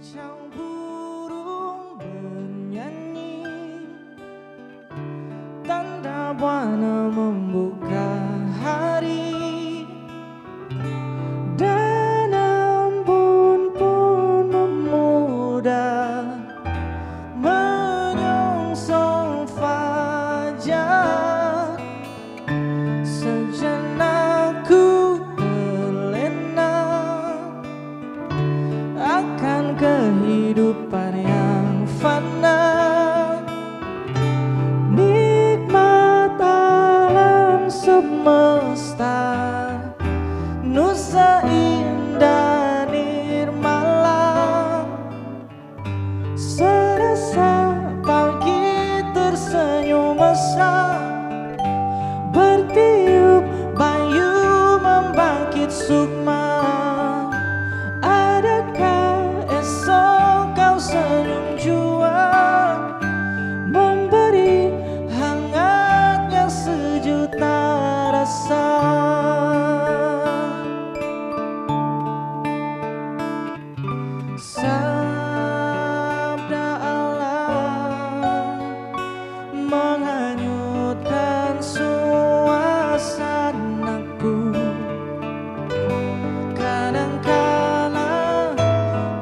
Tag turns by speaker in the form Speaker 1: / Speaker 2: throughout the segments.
Speaker 1: Kicau burung bernyanyi, tanda warna membuka hari, dan embun pun memudar menyongsong fajar. Sejenak ku terlena akan kehidupan yang fana, nikmat alam semesta, nusa indah nirmala, serasa pagi tersenyum mesra, bertiup bayu membangkit sukma. Adakah esok kau senyum jua, memberi hangatnya sejuta rasa. Sabda Allah menghanyutkan suasanaku. Kadangkala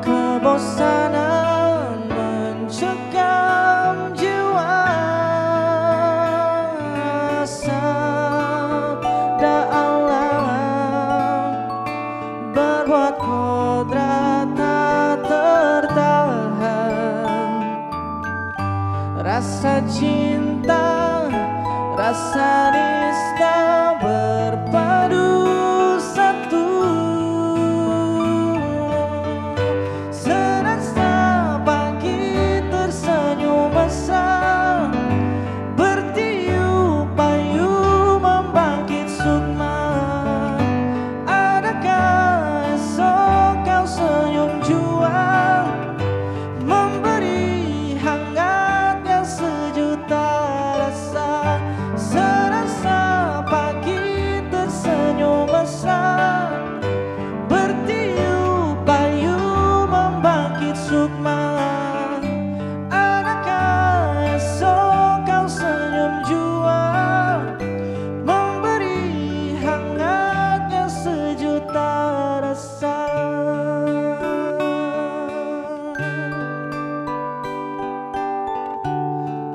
Speaker 1: kebosanan mencekam jiwa. Sabda Allah berbuat kodrat tak tertahan. Rasa cinta, rasa nista berpadu satu. Serasa pagi tersenyum mesra, bertiup bayu membangkit sukma. Adakah esok kau senyum jua, memberi hangatnya sejuta rasa. Serasa pagi tersenyum mesra, bertiup bayu membangkit sukma. Adakah esok kau senyum jua, memberi hangatnya sejuta rasa.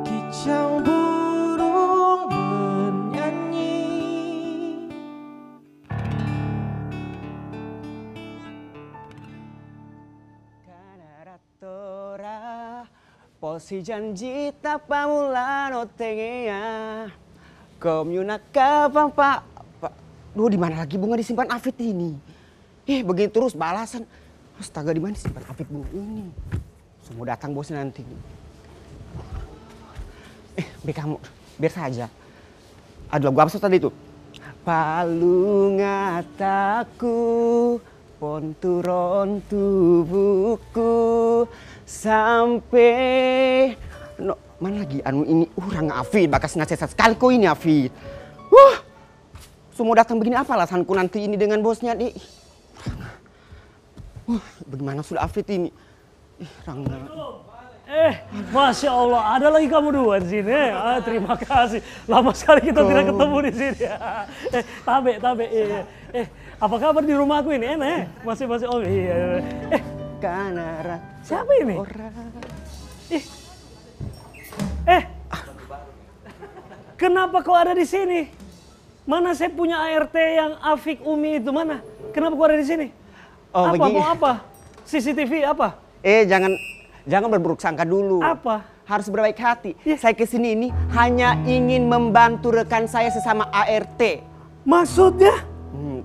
Speaker 1: Kicau burung bernyanyi. Kanaratora posi janji tapamulano tengea komyuna kapang pak. Duh, di mana lagi bunga disimpan Afid ini? Begini terus balasan. Astaga, di mana disimpan Afid bunga ini? Semua datang bos nanti. Kamu biar saja. Ada lagu apa tadi itu? Palungataku ponturon tubuhku sampai mana lagi anu ini orang Afid bakas ngasih sekali kau ini Afid. Semua datang begini apa alasanku nanti ini dengan bosnya nih? Bagaimana sudah Afid ini? Rangga.
Speaker 2: Masya Allah, ada lagi kamu dua di sini. Terima kasih. Lama sekali kita tidak ketemu di sini. Tabe. Apa kabar di rumahku ini? Enak. Masih oh iya.
Speaker 1: Kanara.
Speaker 2: Siapa ini? Kenapa kau ada di sini? Mana saya punya ART yang Afik Umi itu mana? Kenapa kau ada di sini?
Speaker 1: Oh,
Speaker 2: apa
Speaker 1: begini.
Speaker 2: mau apa? CCTV apa?
Speaker 1: Jangan berburuk sangka dulu.
Speaker 2: Apa?
Speaker 1: Harus berbaik hati. Saya kesini ini hanya ingin membantu rekan saya sesama ART.
Speaker 2: Maksudnya?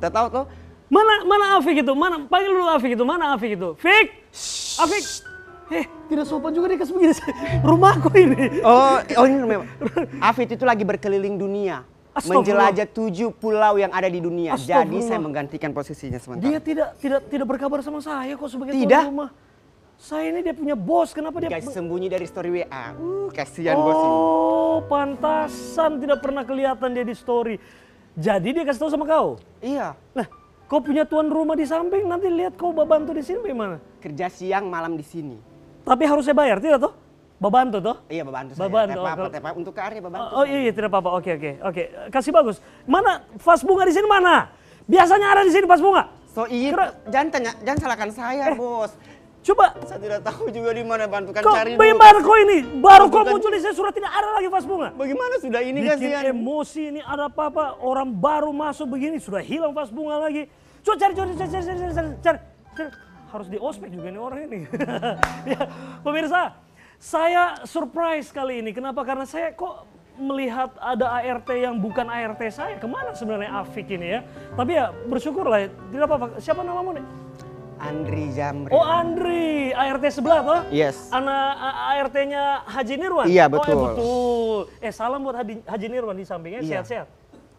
Speaker 1: Tahu toh?
Speaker 2: Mana Afik itu? Mana panggil dulu Afik itu? Mana Afik itu? Fik! Afik! Tidak sopan juga dia kasih begini. Rumahku ini.
Speaker 1: Oh ini memang. Afid itu lagi berkeliling dunia. Menjelajah 7 pulau yang ada di dunia. Jadi saya menggantikan posisinya sementara.
Speaker 2: Dia tidak berkabar sama saya kok sebagai
Speaker 1: tuan
Speaker 2: rumah. Saya ini dia punya bos, kenapa dia
Speaker 1: sembunyi dari story WA? Kasihan bos ini.
Speaker 2: Oh, pantasan tidak pernah kelihatan dia di story. Jadi dia kasih tahu sama kau?
Speaker 1: Iya.
Speaker 2: Nah, Kau punya tuan rumah di samping, nanti lihat kau babantu di sini bagaimana?
Speaker 1: Kerja siang malam di sini.
Speaker 2: Tapi harus saya bayar, tidak toh? Babantu toh?
Speaker 1: Iya babantu saya.
Speaker 2: Babantu,
Speaker 1: Tidak apa-apa,
Speaker 2: oh,
Speaker 1: tidak apa-apa. Untuk karya babantu.
Speaker 2: Oh iya, tidak apa-apa. Oke. Kasih bagus. Mana vas bunga di sini mana? Biasanya ada di sini vas bunga.
Speaker 1: So iya, jangan salahkan saya, Bos.
Speaker 2: Coba.
Speaker 1: Saya tidak tahu juga di mana, bantukan
Speaker 2: Kok
Speaker 1: cari dulu.
Speaker 2: bagaimana kau ini? Baru kau
Speaker 1: Bantukan-
Speaker 2: muncul di saya surat tidak ada lagi vas bunga.
Speaker 1: Bagaimana sudah ini
Speaker 2: Bikin
Speaker 1: kasihan.
Speaker 2: emosi ini ada apa-apa, orang baru masuk begini sudah hilang vas bunga lagi. Coba cari. Harus di ospek juga nih orang ini. Ya, pemirsa, saya surprise kali ini. Kenapa? Karena saya kok melihat ada ART yang bukan ART saya. Kemana sebenarnya Afik ini ya? Tapi ya bersyukurlah, tidak apa-apa. Siapa namamu nih?
Speaker 1: Andri Jamri.
Speaker 2: Oh Andri, ART sebelah toh?
Speaker 1: Yes.
Speaker 2: Anak ART-nya Haji Nirwan?
Speaker 1: Iya,
Speaker 2: Oh,
Speaker 1: betul.
Speaker 2: betul. Salam buat Haji Nirwan di sampingnya,
Speaker 1: Iya.
Speaker 2: sehat-sehat.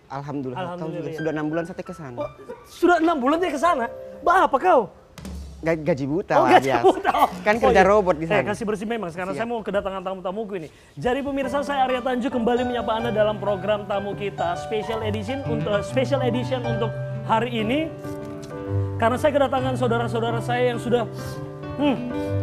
Speaker 1: Alhamdulillah.
Speaker 2: Alhamdulillah.
Speaker 1: Sudah 6 bulan saya ke sana.
Speaker 2: Oh, sudah 6 bulan dia ke sana? Apa kau?
Speaker 1: Gaji buta
Speaker 2: Oh,
Speaker 1: lah
Speaker 2: gaji
Speaker 1: biasa.
Speaker 2: buta. Oh.
Speaker 1: Kan
Speaker 2: Oh,
Speaker 1: kerja
Speaker 2: iya.
Speaker 1: robot di sana.
Speaker 2: Kasih bersih memang, sekarang
Speaker 1: Siap.
Speaker 2: saya mau kedatangan tamu-tamuku ini. Jadi pemirsa, saya Arya Tanju kembali menyapa Anda dalam program tamu kita special edition untuk hari ini. Karena saya kedatangan saudara-saudara saya yang sudah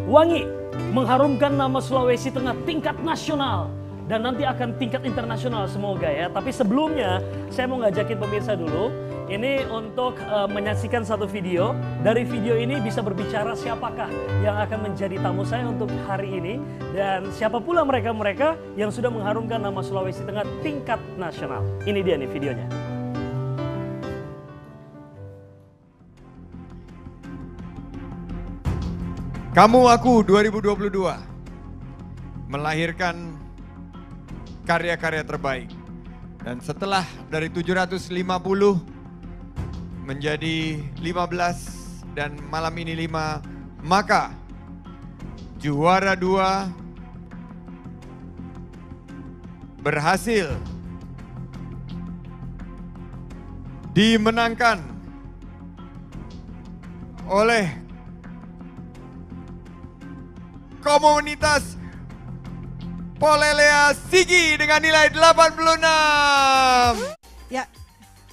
Speaker 2: wangi mengharumkan nama Sulawesi Tengah tingkat nasional dan nanti akan tingkat internasional semoga ya. Tapi sebelumnya saya mau ngajakin pemirsa dulu ini untuk menyaksikan satu video. Dari video ini bisa berbicara siapakah yang akan menjadi tamu saya untuk hari ini dan siapa pula mereka-mereka yang sudah mengharumkan nama Sulawesi Tengah tingkat nasional. Ini dia nih videonya.
Speaker 3: Kamu Aku 2022 melahirkan karya-karya terbaik. Dan setelah dari 750 menjadi 15 dan malam ini 5, maka juara 2 berhasil dimenangkan oleh komunitas Polelea Sigi dengan nilai 86.
Speaker 4: Ya,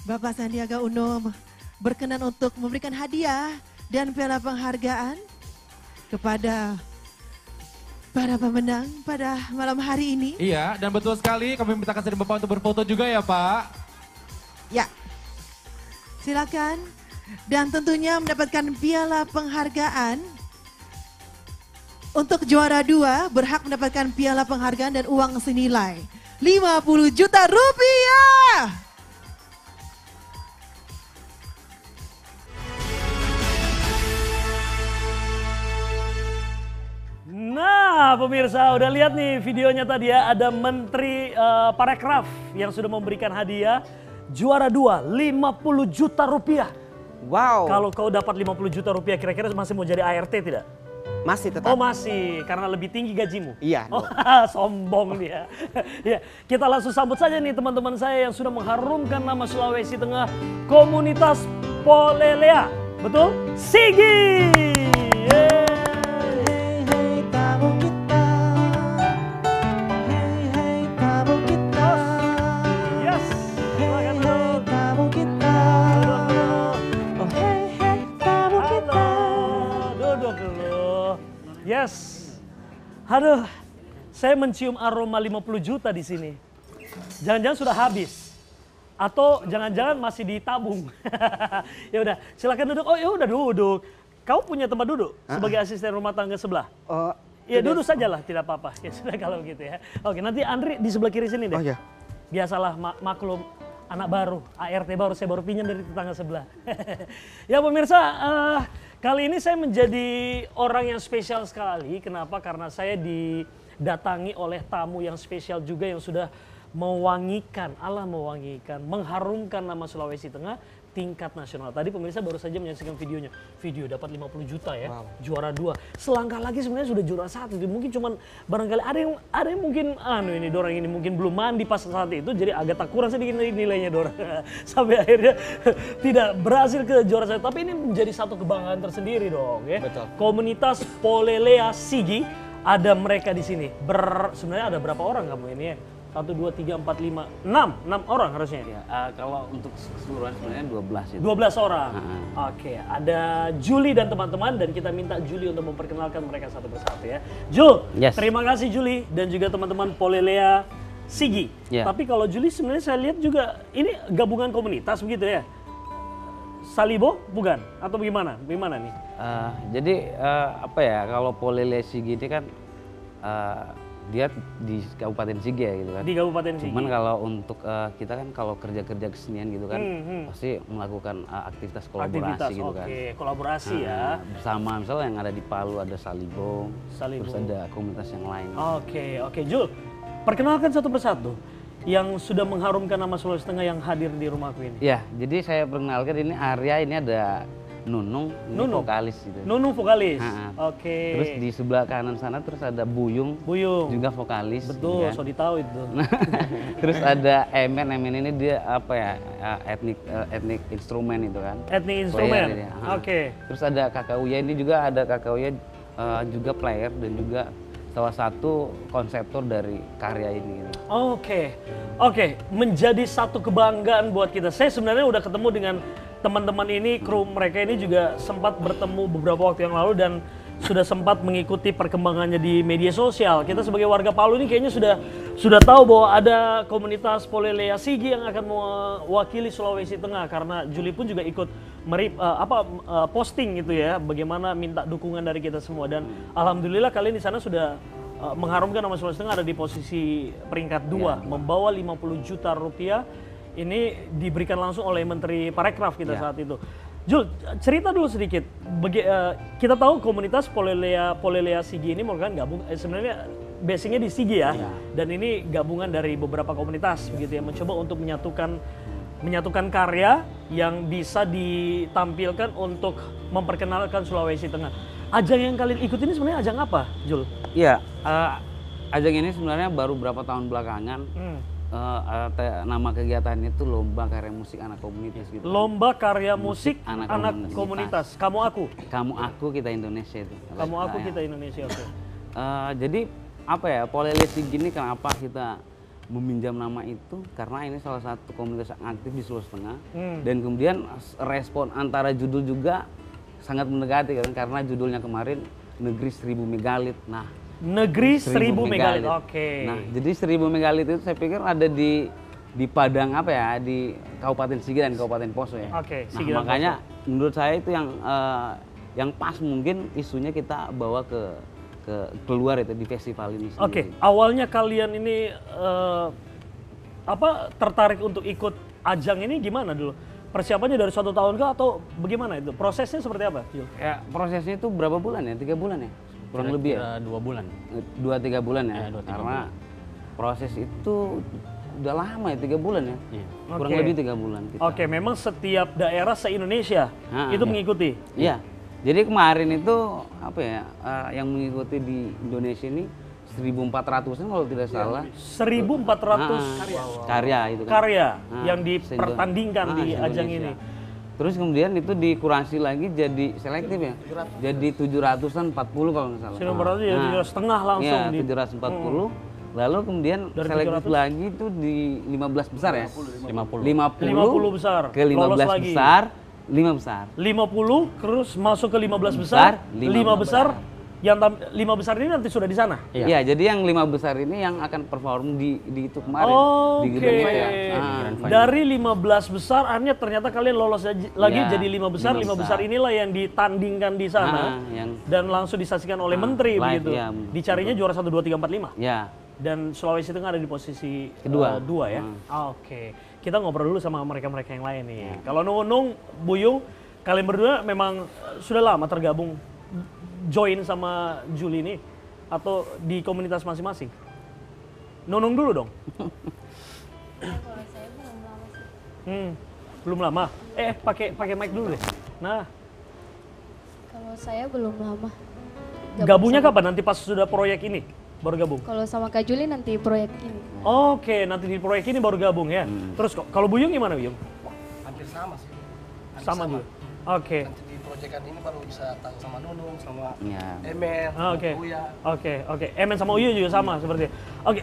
Speaker 4: Bapak Sandiaga Uno berkenan untuk memberikan hadiah dan piala penghargaan kepada para pemenang pada malam hari ini.
Speaker 5: Iya, dan betul sekali kami minta kasih Bapak untuk berfoto juga ya Pak.
Speaker 4: Ya, silakan. Dan tentunya mendapatkan piala penghargaan. Untuk juara 2 berhak mendapatkan piala penghargaan dan uang senilai 50 juta rupiah.
Speaker 2: Nah pemirsa udah lihat nih videonya tadi ya, ada Menteri Parekraf yang sudah memberikan hadiah juara 2 50 juta rupiah.
Speaker 1: Wow.
Speaker 2: Kalau kau dapat 50 juta rupiah kira-kira masih mau jadi ART tidak?
Speaker 1: Masih tetap.
Speaker 2: Oh masih, karena lebih tinggi gajimu?
Speaker 1: Iya.
Speaker 2: Oh, sombong dia. Ya, kita langsung sambut saja nih teman-teman saya yang sudah mengharumkan nama Sulawesi Tengah, komunitas Polelea. Betul? Sigi! Yeay. Yes, silakan duduk. Duduk dulu. Yes. Aduh, saya mencium aroma 50 juta di sini. Jangan-jangan sudah habis. Atau jangan-jangan masih ditabung. Ya udah, silakan duduk. Oh, ya udah duduk. Kau punya tempat duduk sebagai asisten rumah tangga sebelah?
Speaker 1: Oh,
Speaker 2: Ya duduk sajalah, tidak apa-apa. Ya sudah kalau gitu ya. Oke, nanti Andri di sebelah kiri sini deh.
Speaker 1: Oh ya.
Speaker 2: Biasalah maklum anak baru, ART baru, saya baru pinjam dari tetangga sebelah. Ya pemirsa, kali ini saya menjadi orang yang spesial sekali. Kenapa? Karena saya didatangi oleh tamu yang spesial juga yang sudah mewangikan, mengharumkan nama Sulawesi Tengah tingkat nasional. Tadi pemirsa baru saja menyaksikan videonya. Video dapat 50 juta ya,
Speaker 1: Wow.
Speaker 2: juara 2. Selangkah lagi sebenarnya sudah juara 1. Mungkin cuman barangkali ada yang mungkin ini dorang ini mungkin belum mandi pas saat itu, jadi agak tak kurang sedikit nilainya dorang. Sampai akhirnya tidak berhasil ke juara 1. Tapi ini menjadi satu kebanggaan tersendiri dong ya.
Speaker 1: Betul.
Speaker 2: Komunitas Polelea Sigi, ada mereka di sini. Sebenarnya ada berapa orang kamu ini ya? 1, 2, 3, 4, 5, 6 orang harusnya.
Speaker 6: Ya, kalau untuk keseluruhan sebenarnya 12 itu.
Speaker 2: 12 orang. Oke, ada Juli dan teman-teman dan kita minta Juli untuk memperkenalkan mereka satu persatu ya. Jul,
Speaker 6: Yes.
Speaker 2: terima kasih Juli dan juga teman-teman Polelea Sigi.
Speaker 6: Ya.
Speaker 2: Tapi kalau Juli sebenarnya saya lihat juga ini gabungan komunitas begitu ya. Salibo bukan atau bagaimana? Bagaimana nih?
Speaker 6: Jadi apa ya, kalau Polelea Sigi ini kan dia di Kabupaten Sigi ya gitu kan.
Speaker 2: Di Kabupaten Sigi.
Speaker 6: Cuman kalau untuk kita kan kalau kerja-kerja kesenian gitu kan pasti melakukan aktivitas kolaborasi
Speaker 2: Aktivitas,
Speaker 6: gitu kan.
Speaker 2: Oke, kolaborasi ya.
Speaker 6: Bersama misalnya yang ada di Palu ada Salibong,
Speaker 2: Salibong.
Speaker 6: terus ada komunitas yang lain.
Speaker 2: Oke, Jul. Perkenalkan satu persatu yang sudah mengharumkan nama Sulawesi Tengah yang hadir di rumahku ini.
Speaker 6: Ya, jadi saya perkenalkan ini Arya, ini ada Nunung, ini
Speaker 2: Nunung.
Speaker 6: vokalis gitu.
Speaker 2: Nunung vokalis. Oke.
Speaker 6: Terus di sebelah kanan sana terus ada Buyung,
Speaker 2: Buyung.
Speaker 6: juga vokalis.
Speaker 2: Betul,
Speaker 6: gitu
Speaker 2: so ditahu itu.
Speaker 6: Terus ada Emen ini dia apa ya, etnik instrumen itu kan.
Speaker 2: Etnik instrumen.
Speaker 6: Player dia.
Speaker 2: Oke.
Speaker 6: Terus ada Kakak Uya, ini juga ada Kakak Uya juga player dan juga salah satu konseptor dari karya ini gitu.
Speaker 2: Oke, menjadi satu kebanggaan buat kita. Saya sebenarnya udah ketemu dengan teman-teman ini, kru mereka ini juga sempat bertemu beberapa waktu yang lalu dan sudah sempat mengikuti perkembangannya di media sosial. Kita sebagai warga Palu ini kayaknya sudah tahu bahwa ada komunitas Polelea Sigi yang akan mewakili Sulawesi Tengah karena Juli pun juga ikut posting gitu ya, bagaimana minta dukungan dari kita semua dan alhamdulillah kalian di sana sudah mengharumkan nama Sulawesi Tengah ada di posisi peringkat 2, membawa 50 juta rupiah. Ini diberikan langsung oleh Menteri Parekraf kita saat itu. Jul, cerita dulu sedikit. Kita tahu komunitas Polelea Sigi ini merupakan gabung sebenarnya basicnya di Sigi ya. Dan ini gabungan dari beberapa komunitas begitu ya, mencoba untuk menyatukan karya yang bisa ditampilkan untuk memperkenalkan Sulawesi Tengah. Ajang yang kalian ikut ini sebenarnya ajang apa, Jul?
Speaker 6: Iya, ajang ini sebenarnya baru berapa tahun belakangan. Nama kegiatannya itu Lomba Karya Musik Anak Komunitas gitu.
Speaker 2: Lomba Karya Musik Anak Komunitas. Kamu Aku Kita Indonesia itu. Kamu Aku Kita Indonesia, oke.
Speaker 6: Jadi apa ya, Polelea Sigi ini kenapa kita meminjam nama itu? Karena ini salah satu komunitas yang aktif di Sulawesi Tengah. Dan kemudian respon antara judul juga sangat mendekati kan, karena judulnya kemarin Negeri 1000 Megalit. Nah,
Speaker 2: Negeri 1000 Megalit. Oke.
Speaker 6: Nah, jadi 1000 megalit itu saya pikir ada di Padang apa ya, di Kabupaten Sigi dan Kabupaten Poso ya.
Speaker 2: Oke,
Speaker 6: nah,
Speaker 2: Sigi dan
Speaker 6: makanya menurut saya itu yang pas mungkin isunya kita bawa ke keluar itu di festival ini sendiri.
Speaker 2: Oke, awalnya kalian ini tertarik untuk ikut ajang ini gimana dulu? Persiapannya dari 1 tahun kah atau bagaimana itu? Prosesnya seperti apa, Jul?
Speaker 6: Ya, prosesnya itu berapa bulan ya? 3 bulan ya? Kurang lebih ya?
Speaker 5: 2 bulan.
Speaker 6: 2-3 bulan ya?
Speaker 5: 2-3
Speaker 6: Karena proses itu udah lama ya, 3 bulan ya? Kurang lebih 3 bulan kita.
Speaker 2: Oke, memang setiap daerah se-Indonesia itu mengikuti?
Speaker 6: Iya, jadi kemarin itu apa ya, yang mengikuti di Indonesia ini 1.400-an kalau tidak salah.
Speaker 2: 1.400
Speaker 6: karya itu kan.
Speaker 2: karya yang dipertandingkan di ajang ini.
Speaker 6: Terus kemudian itu dikurasi lagi jadi selektif ya. Jadi 740 kalau nggak salah.
Speaker 2: 700 ya 7,5 langsung.
Speaker 6: Iya, 740. Lalu kemudian
Speaker 2: dari
Speaker 6: selektif
Speaker 2: 700
Speaker 6: lagi itu di 15 besar ya.
Speaker 2: 50 besar.
Speaker 6: Ke 15 besar, 5 besar.
Speaker 2: 50 terus masuk ke 15 besar, 5 besar. Yang 5 besar ini nanti sudah di sana?
Speaker 6: Iya, jadi yang 5 besar ini yang akan perform di itu kemarin. Di
Speaker 2: Oke.
Speaker 6: Grand Final.
Speaker 2: Dari 15 besar akhirnya ternyata kalian lolos lagi
Speaker 6: Ya,
Speaker 2: jadi 5 besar. 5 besar inilah yang ditandingkan di sana dan langsung disaksikan oleh menteri
Speaker 6: live,
Speaker 2: begitu.
Speaker 6: ya,
Speaker 2: Dicarinya juara 1 2 3 4 5.
Speaker 6: Ya.
Speaker 2: Dan Sulawesi Tengah ada di posisi
Speaker 6: Kedua.
Speaker 2: 2 ya. Oke. Kita ngobrol dulu sama mereka-mereka yang lain nih. Kalau Nunung, Buyung, kalian berdua memang sudah lama tergabung join sama Juli ini atau di komunitas masing-masing? Nunung dulu dong.
Speaker 7: Kalau saya belum lama sih.
Speaker 2: Belum lama. Pakai mic dulu deh. Nah,
Speaker 7: Kalau saya belum lama.
Speaker 2: gabungnya kapan? Nanti pas sudah proyek ini baru gabung.
Speaker 7: Kalau sama Kak Juli nanti proyek ini.
Speaker 2: Oke, nanti di proyek ini baru gabung ya. Terus kalau Buyung gimana, Buyung?
Speaker 8: Hampir sama sih.
Speaker 2: Sama juga. Oke.
Speaker 8: Nanti di proyekan ini baru bisa tahu sama Nunung, sama
Speaker 6: Ya.
Speaker 8: Emel,
Speaker 2: Oke.
Speaker 8: Uya.
Speaker 2: Oke. Emen sama Uyu juga sama seperti. Oke,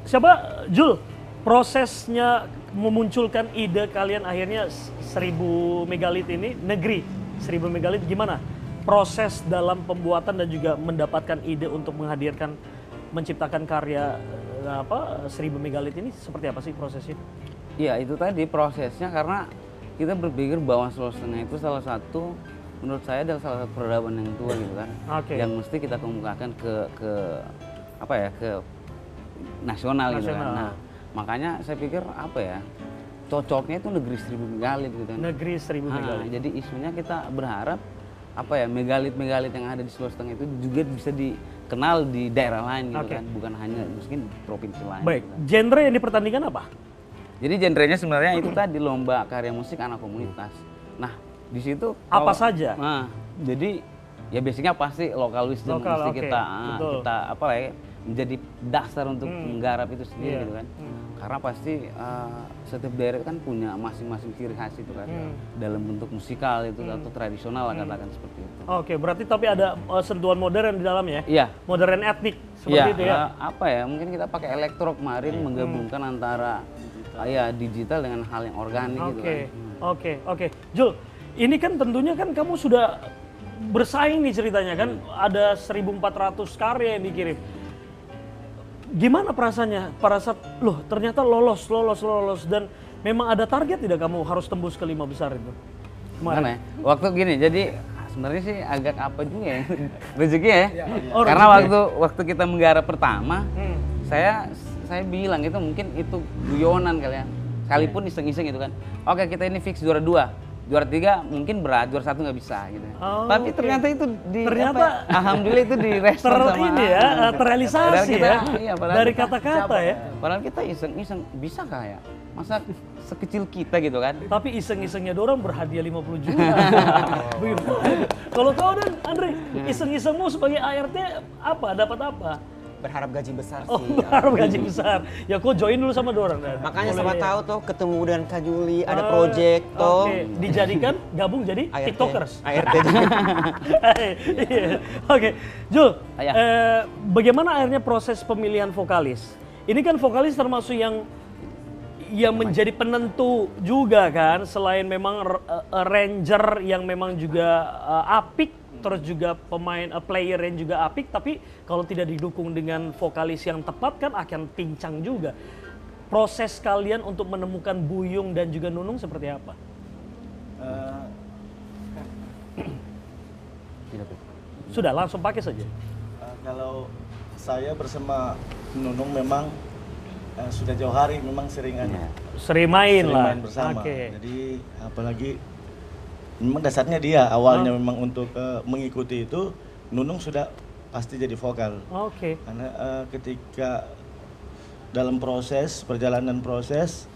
Speaker 2: siapa? Jul, prosesnya memunculkan ide kalian akhirnya 1000 megalit ini, negeri 1000 megalit gimana? Proses dalam pembuatan dan juga mendapatkan ide untuk menghadirkan, menciptakan karya 1000 megalit ini seperti apa sih prosesnya?
Speaker 6: Iya itu tadi prosesnya karena kita berpikir bahwa Sulawesi Tengah itu salah satu, menurut saya adalah salah satu peradaban yang tua gitu kan, yang mesti kita kemukakan ke apa ya, ke nasional gitu kan. Nah makanya saya pikir apa ya, cocoknya itu negeri 1000 megalit gitu kan. Negeri 1000 megalit. Jadi isunya kita berharap apa ya, megalit-megalit yang ada di Sulawesi Tengah itu juga bisa dikenal di daerah lain gitu kan, bukan hanya mungkin provinsi lain.
Speaker 2: Baik,
Speaker 6: gitu kan.
Speaker 2: genre yang dipertandingkan apa?
Speaker 6: Jadi genrenya sebenarnya itu tadi lomba karya musik anak komunitas. Nah di situ
Speaker 2: apa saja?
Speaker 6: Nah jadi ya basicnya pasti lokal wisdom mesti kita apa ya, menjadi dasar untuk menggarap itu sendiri gitu kan. Karena pasti setiap daerah kan punya masing-masing ciri khas itu kan, dalam bentuk musikal itu atau tradisional lah katakan seperti itu.
Speaker 2: Oke, berarti tapi ada sentuhan modern di dalamnya ya?
Speaker 6: Iya.
Speaker 2: Modern etnik seperti itu ya?
Speaker 6: Apa ya, mungkin kita pakai elektro kemarin menggabungkan antara ya digital dengan hal yang organik gitu kan.
Speaker 2: Oke. Jul, ini kan tentunya kan kamu sudah bersaing nih ceritanya kan, ada 1400 karya yang dikirim. Gimana perasaannya pada saat loh ternyata lolos dan memang ada target tidak kamu harus tembus ke 5 besar itu?
Speaker 6: Kemana ya? Waktu gini, jadi sebenarnya sih agak apa juga ya rezeki ya. Karena waktu kita menggarap pertama, saya bilang itu mungkin itu guyonan kali ya. Sekalipun iseng-iseng gitu kan. Oke, kita ini fix juara 2. Juara 3 mungkin berat, juara 1 nggak bisa gitu. Tapi ternyata itu alhamdulillah itu direspon sama
Speaker 2: ini ya, terrealisasi ya.
Speaker 6: Iya,
Speaker 2: dari kata-kata ya.
Speaker 6: Padahal kita iseng-iseng, bisa kayak masa sekecil kita gitu kan.
Speaker 2: Tapi iseng-isengnya dorang berhadiah 50 juta. Kalau kau dan Andre, iseng-isengmu sebagai ART apa? Dapat apa?
Speaker 1: Berharap gaji besar sih.
Speaker 2: Oh, berharap gaji besar. Ya kok join dulu sama dorang dan.
Speaker 1: Makanya sama tahu tuh ketemu dengan Kak Juli, ada project tuh.
Speaker 2: Dijadikan gabung jadi
Speaker 1: ART.
Speaker 2: TikTokers.
Speaker 1: ART.
Speaker 2: Oke, Jul. Bagaimana akhirnya proses pemilihan vokalis? Ini kan vokalis termasuk yang menjadi penentu juga kan, selain memang arranger yang memang juga apik, terus juga player yang juga apik, tapi kalau tidak didukung dengan vokalis yang tepat kan akan pincang juga. Proses kalian untuk menemukan Buyung dan juga Nunung seperti apa? Sudah langsung pakai saja.
Speaker 9: Kalau saya bersama Nunung memang sudah jauh hari memang sering
Speaker 2: main
Speaker 9: bersama. Jadi apalagi memang dasarnya dia awalnya memang untuk mengikuti itu, Nunung sudah pasti jadi vokal. Karena ketika dalam perjalanan proses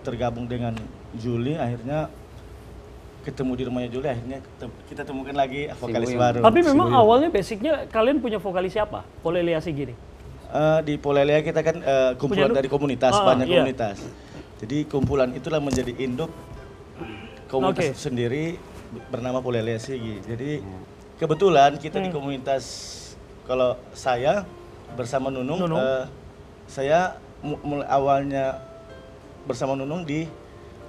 Speaker 9: tergabung dengan Juli, akhirnya ketemu di rumahnya Juli, akhirnya kita temukan lagi vokalis baru.
Speaker 2: Tapi memang awalnya basicnya kalian punya vokalis siapa? Polelea Sigini?
Speaker 9: Di Polelea kita kan kumpulan dari komunitas, banyak komunitas. Jadi kumpulan itulah menjadi induk komunitas sendiri bernama Polelea Sigi. Jadi kebetulan kita di komunitas, kalau saya bersama Nunung. Saya mulai awalnya bersama Nunung di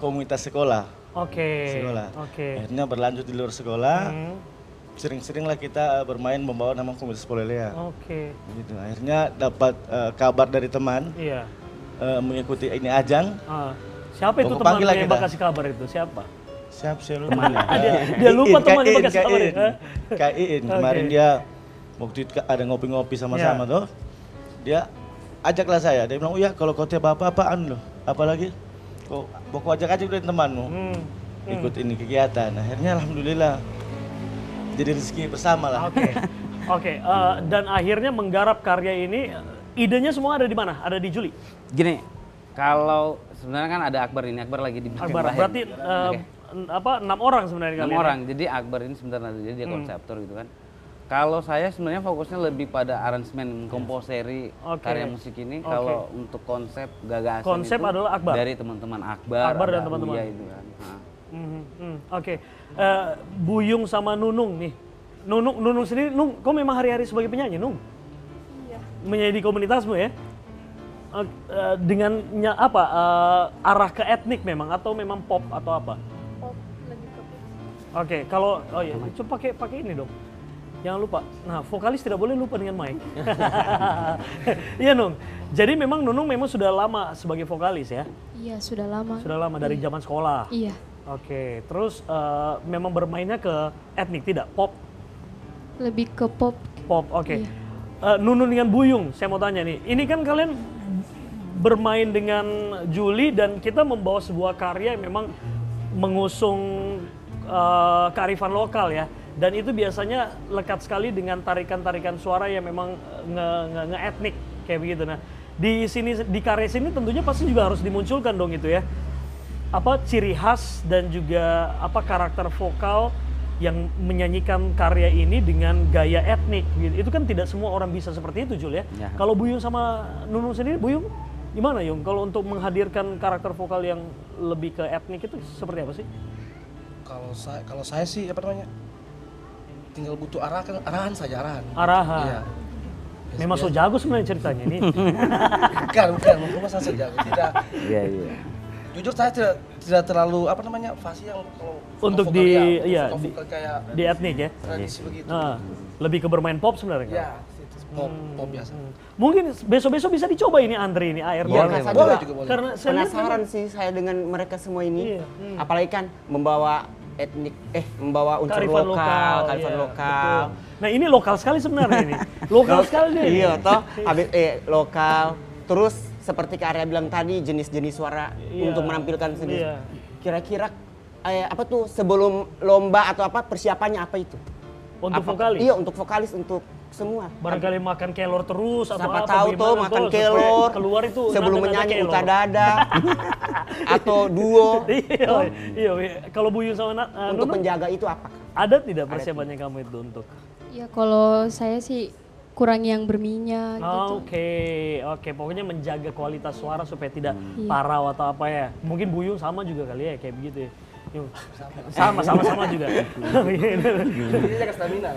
Speaker 9: komunitas sekolah. Akhirnya berlanjut di luar sekolah. Sering-seringlah kita bermain membawa nama komunitas Polelea. Gitu. Akhirnya dapat kabar dari teman mengikuti ini ajang.
Speaker 2: Siapa itu teman yang kasih kabar itu? Siapa?
Speaker 9: Siapa sih lupa.
Speaker 2: Dia lupa temannya kasih kabar ya?
Speaker 9: Kak Iin, kemarin dia waktu itu ada ngopi-ngopi sama-sama tuh. Dia ajaklah saya, dia bilang, oh ya kalau kau tiap apa-apaan loh, apalagi kau ajak aja udah temanmu ikut ini kegiatan. Akhirnya alhamdulillah jadi rezeki bersama lah.
Speaker 2: Dan akhirnya menggarap karya ini, idenya semua ada di mana? Ada di Juli?
Speaker 6: Gini, kalau sebenarnya kan ada Akbar ini, Akbar lagi di
Speaker 2: Akbar, berarti 6 orang sebenarnya kalian?
Speaker 6: 6 orang, jadi Akbar ini sebentar nanti, jadi dia konseptor gitu kan. Kalau saya sebenarnya fokusnya lebih pada aransemen, komposeri karya musik ini. Kalau untuk konsep gagasan itu
Speaker 2: adalah Akbar?
Speaker 6: Dari teman-teman Akbar
Speaker 2: dan teman-teman.
Speaker 6: Itu kan.
Speaker 2: Buyung sama Nunung nih. Nunung sendiri, kau memang hari-hari sebagai penyanyi, Nung?
Speaker 7: Iya.
Speaker 2: Menjadi komunitasmu ya? dengan arah ke etnik memang atau memang pop atau apa?
Speaker 7: Pop, lebih ke pop.
Speaker 2: Oke, kalau coba pakai ini dong. Jangan lupa. Nah, vokalis tidak boleh lupa dengan mic. Iya, Nung. Jadi memang Nunung memang sudah lama sebagai vokalis ya?
Speaker 7: Iya, sudah lama.
Speaker 2: Sudah lama dari zaman sekolah.
Speaker 7: Iya.
Speaker 2: Oke, terus memang bermainnya ke etnik tidak? Pop?
Speaker 7: Lebih ke pop.
Speaker 2: Pop, oke.
Speaker 7: Iya.
Speaker 2: Nunun dengan Buyung, saya mau tanya nih. Ini kan kalian bermain dengan Juli dan kita membawa sebuah karya yang memang mengusung kearifan lokal ya. Dan itu biasanya lekat sekali dengan tarikan-tarikan suara yang memang nge-etnik kayak begitu. Nah, di sini di karya sini tentunya pasti juga harus dimunculkan dong itu ya. Apa ciri khas dan juga apa karakter vokal yang menyanyikan karya ini dengan gaya etnik gitu. Itu kan tidak semua orang bisa seperti itu, Jul ya. Kalau Buyung sama Nunung sendiri, Buyung gimana Yung? Kalau untuk menghadirkan karakter vokal yang lebih ke etnik itu seperti apa sih?
Speaker 8: Kalau saya sih apa namanya? Tinggal butuh arahan saja, arahan.
Speaker 2: Arahan.
Speaker 8: Iya.
Speaker 2: Memang so jago sebenarnya ceritanya ini.
Speaker 8: bukan masa saya jago, tidak.
Speaker 6: Iya.
Speaker 8: Jujur saya tidak terlalu apa namanya fasih yang kalau
Speaker 2: Untuk
Speaker 8: vokal
Speaker 2: kayak di etnik ya.
Speaker 8: tradisi begitu.
Speaker 2: Lebih ke bermain pop sebenarnya.
Speaker 8: Iya, pop biasa.
Speaker 2: Mungkin besok-besok bisa dicoba ini Andre ini AR.
Speaker 8: Boleh juga boleh.
Speaker 2: Karena saya lihat
Speaker 1: Penasaran sih saya dengan mereka semua ini.
Speaker 2: Iya.
Speaker 1: Apalagi kan membawa membawa unsur
Speaker 2: kearifan
Speaker 1: lokal,
Speaker 2: iya,
Speaker 1: lokal.
Speaker 2: betul. Nah ini lokal sekali sebenarnya ini. Lokal sekali nih.
Speaker 1: Iya toh, habis lokal. Terus seperti Kak Arya bilang tadi jenis-jenis suara untuk menampilkan sendiri.
Speaker 2: Iya.
Speaker 1: Kira-kira apa tuh sebelum lomba atau apa persiapannya apa itu?
Speaker 2: Untuk vokalis?
Speaker 1: Iya, untuk vokalis, untuk semua.
Speaker 2: Barangkali makan kelor terus atau
Speaker 1: Siapa
Speaker 2: apa?
Speaker 1: tahu tuh
Speaker 2: gimana
Speaker 1: makan
Speaker 2: tuh,
Speaker 1: kelor
Speaker 2: supaya keluar itu
Speaker 1: sebelum
Speaker 2: nada-nada
Speaker 1: menyanyi
Speaker 2: kelor.
Speaker 1: uta dada atau duo.
Speaker 2: Iya. Kalau Buyung sama
Speaker 1: Untuk
Speaker 2: Nunung,
Speaker 1: menjaga itu apa?
Speaker 2: ada tidak persiapannya kamu itu untuk?
Speaker 7: Ya kalau saya sih kurang yang berminyak gitu.
Speaker 2: Oke. Pokoknya menjaga kualitas suara supaya tidak parau atau apa ya. Mungkin Buyung sama juga kali ya kayak begitu ya. Sama juga.
Speaker 8: Ini ke stamina.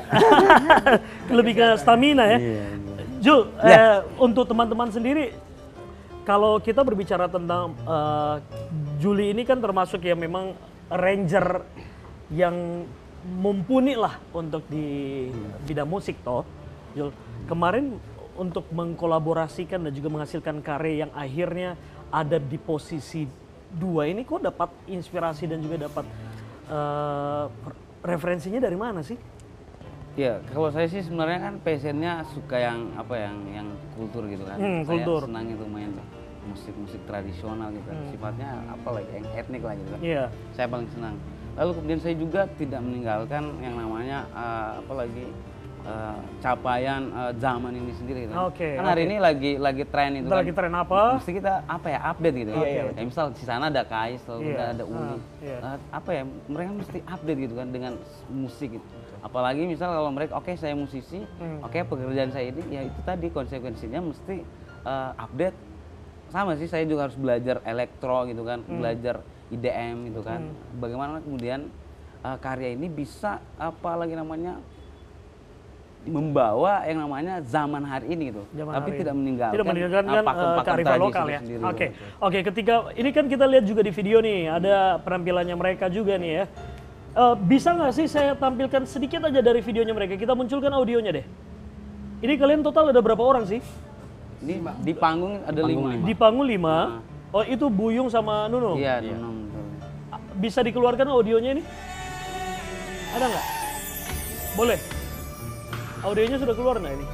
Speaker 2: Lebih ke stamina ya. Jul, untuk teman-teman sendiri, kalau kita berbicara tentang Juli ini kan termasuk yang memang ranger yang mumpuni lah untuk di bidang musik toh. Jul, kemarin untuk mengkolaborasikan dan juga menghasilkan karya yang akhirnya ada di posisi 2 ini kok dapat inspirasi dan juga dapat referensinya dari mana sih?
Speaker 6: Ya, kalau saya sih sebenarnya kan passionnya suka yang yang kultur gitu kan.
Speaker 2: Kultur.
Speaker 6: Saya senang itu main musik tradisional gitu kan. Sifatnya yang etnik lah gitu kan.
Speaker 2: Iya.
Speaker 6: Saya paling senang. Lalu kemudian saya juga tidak meninggalkan yang namanya capaian zaman ini sendiri kan. Kan hari ini lagi tren itu kan.
Speaker 2: Lagi tren apa?
Speaker 6: Mesti kita update gitu.
Speaker 2: Iya.
Speaker 6: Kayak misal di sana ada Kais, lalu ada Uli. Mereka mesti update gitu kan dengan musik gitu. Apalagi misal kalau mereka saya musisi, pekerjaan saya ini ya itu tadi konsekuensinya mesti update. Sama sih saya juga harus belajar elektro gitu kan, belajar IDM gitu kan. Bagaimana kemudian karya ini bisa membawa yang namanya zaman hari ini gitu, tapi tidak meninggalkan
Speaker 2: kearifan lokal ya. Oke, ketika ini kan kita lihat juga di video nih ada penampilannya mereka juga nih ya. Bisa nggak sih saya tampilkan sedikit aja dari videonya mereka? Kita munculkan audionya deh. Ini kalian total ada berapa orang sih?
Speaker 6: Di panggung ada 5.
Speaker 2: Di panggung 5. Oh itu Buyung sama Nunung?
Speaker 6: Iya, Nunung.
Speaker 2: Bisa dikeluarkan audionya ini? Ada nggak? Boleh? Audionya sudah keluar nggak ini?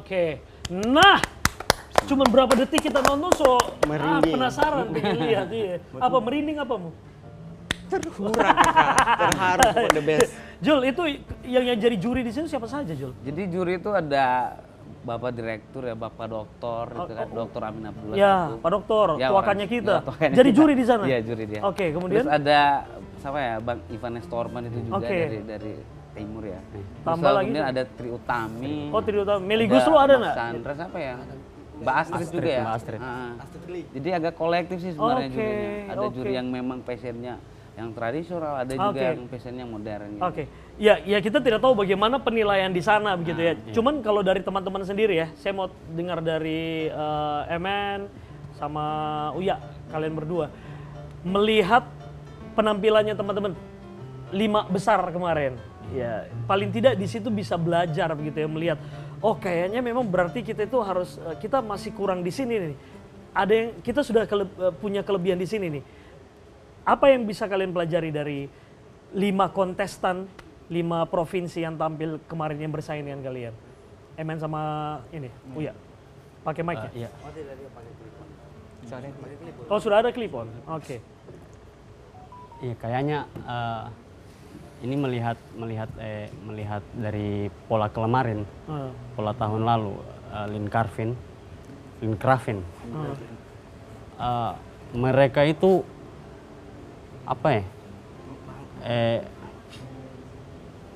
Speaker 2: Oke. Nah, cuman berapa detik kita nonton penasaran pengen lihat iya. Apa merinding apa mu?
Speaker 1: Terharu, the best.
Speaker 2: Jul, itu yang jadi juri di sini siapa saja, Jul?
Speaker 6: Jadi juri itu ada Bapak Direktur ya, Bapak Doktor, itu kan Doktor Amin Abdullah.
Speaker 2: Ya, Pak Doktor,
Speaker 6: Ya,
Speaker 2: tuakannya kita.
Speaker 6: ya, tuakannya
Speaker 2: Jadi
Speaker 6: kita.
Speaker 2: juri di sana?
Speaker 6: Iya, juri dia.
Speaker 2: Oke, kemudian?
Speaker 6: Terus ada siapa ya, Bang Ivan Nestorman itu juga dari Timur ya.
Speaker 2: Tambah lagi.
Speaker 6: Kemudian ada Tri Utami.
Speaker 2: Oh, Tri Utami. Meli Guslo ada nggak?
Speaker 6: Sandra siapa ya? Mbak Astrid juga ya.
Speaker 1: Mbak Astrid.
Speaker 6: Jadi agak kolektif sih sebenarnya
Speaker 2: Oke,
Speaker 6: jurinya. Ada
Speaker 2: oke.
Speaker 6: juri yang memang passionnya yang tradisional, ada juga
Speaker 2: Oke.
Speaker 6: yang passionnya modern. Gitu.
Speaker 2: Oke, ya kita tidak tahu bagaimana penilaian di sana begitu ya. Cuman kalau dari teman-teman sendiri ya, saya mau dengar dari MN sama Uya, kalian berdua melihat penampilannya teman-teman 5 besar kemarin. Ya, paling tidak di situ bisa belajar begitu ya, melihat oh kayaknya memang berarti kita itu harus kita masih kurang di sini nih. Ada yang kita sudah punya kelebihan di sini nih. Apa yang bisa kalian pelajari dari 5 kontestan, 5 provinsi yang tampil kemarin yang bersaing dengan kalian? Emen sama ini, Uya. Pakai mic ya?
Speaker 1: Iya.
Speaker 2: Oh sudah ada clip on? Oke.
Speaker 1: Iya, kayaknya ini melihat dari pola kemarin, pola tahun lalu, Lin Cravin. Mereka itu apa ya?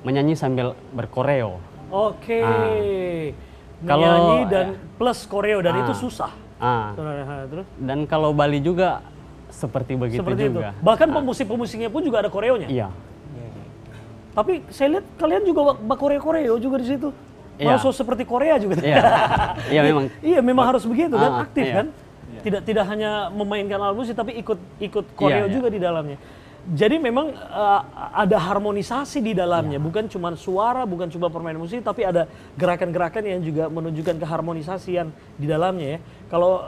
Speaker 1: Menyanyi sambil berkoreo.
Speaker 2: Oke.
Speaker 1: Kalau,
Speaker 2: Menyanyi dan plus koreo dan itu susah. Terus?
Speaker 1: Dan kalau Bali juga seperti begitu
Speaker 2: Seperti
Speaker 1: juga.
Speaker 2: itu. Bahkan pemusik-pemusiknya pun juga ada koreonya.
Speaker 1: Iya.
Speaker 2: Tapi saya lihat kalian juga koreo juga di situ.
Speaker 1: Iya.
Speaker 2: Masuk seperti Korea juga.
Speaker 1: Iya. Iya memang.
Speaker 2: Iya memang harus begitu kan, aktif
Speaker 1: iya.
Speaker 2: kan. Tidak hanya memainkan alat musik tapi ikut koreo
Speaker 1: Iya,
Speaker 2: juga di dalamnya. Jadi memang ada harmonisasi di dalamnya, bukan cuma suara, bukan cuma permainan musik, tapi ada gerakan-gerakan yang juga menunjukkan keharmonisasian di dalamnya ya. Kalau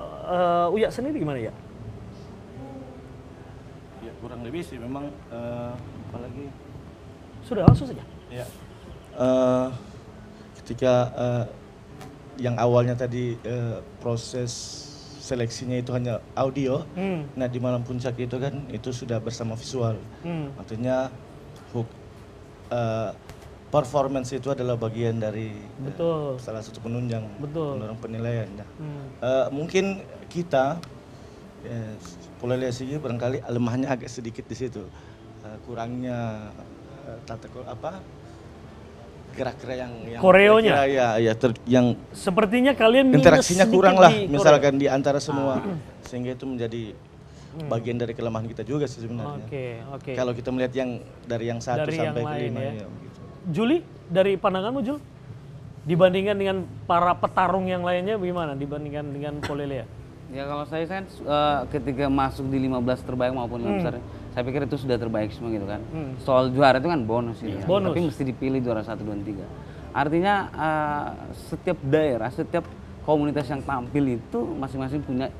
Speaker 2: Uya sendiri gimana ya?
Speaker 9: Ya kurang lebih sih memang apalagi
Speaker 2: Sudah langsung saja.
Speaker 9: ya ketika yang awalnya tadi proses seleksinya itu hanya audio, nah di Malam Puncak itu kan itu sudah bersama visual, artinya performance itu adalah bagian dari salah satu penunjang pendorong penilaian. Nah, mungkin kita Polelea Sigi barangkali lemahnya agak sedikit di situ, kurangnya gerak-gerak yang
Speaker 2: koreonya
Speaker 9: yang
Speaker 2: sepertinya kalian
Speaker 9: interaksinya kurang lah misalkan di antara semua, sehingga itu menjadi bagian dari kelemahan kita juga sih sebenarnya.
Speaker 2: Oke.
Speaker 9: Kalau kita melihat yang dari yang 1 sampai ke 5
Speaker 2: ya.
Speaker 9: ya begitu.
Speaker 2: Juli, dari pandanganmu Jul, dibandingkan dengan para petarung yang lainnya bagaimana dibandingkan dengan Polelea?
Speaker 6: Ya kalau saya kan ketika masuk di 15 terbaik maupun 5 besar, saya pikir itu sudah terbaik semua gitu kan. Soal juara itu kan bonus gitu.
Speaker 2: Bonus.
Speaker 6: Tapi mesti dipilih juara 1, 2, 3. Artinya setiap daerah, setiap komunitas yang tampil itu masing-masing punya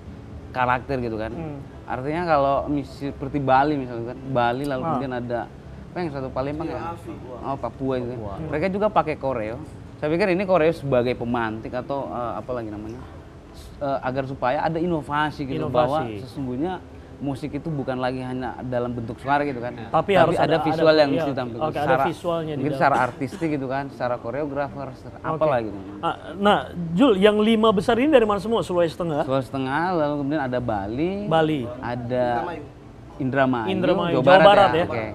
Speaker 6: karakter gitu kan. Artinya kalau seperti Bali misalnya kan, Bali lalu kemudian ada apa yang satu Palembang ya? Oh Papua itu. Mereka juga pakai koreo. Saya pikir ini koreo sebagai pemantik atau apa lagi namanya? Agar supaya ada inovasi gitu, bahwa sesungguhnya musik itu bukan lagi hanya dalam bentuk suara gitu kan,
Speaker 2: tapi harus
Speaker 6: ada visual yang mesti tampil,
Speaker 2: ada visualnya
Speaker 6: mungkin secara artistik gitu kan, secara koreografer, apalah gitu.
Speaker 2: Nah, Jul, yang 5 besar ini dari mana semua? Sulawesi Tengah,
Speaker 6: lalu kemudian ada Bali, ada Indramayu,
Speaker 2: Jawa Barat ya.
Speaker 6: Okay.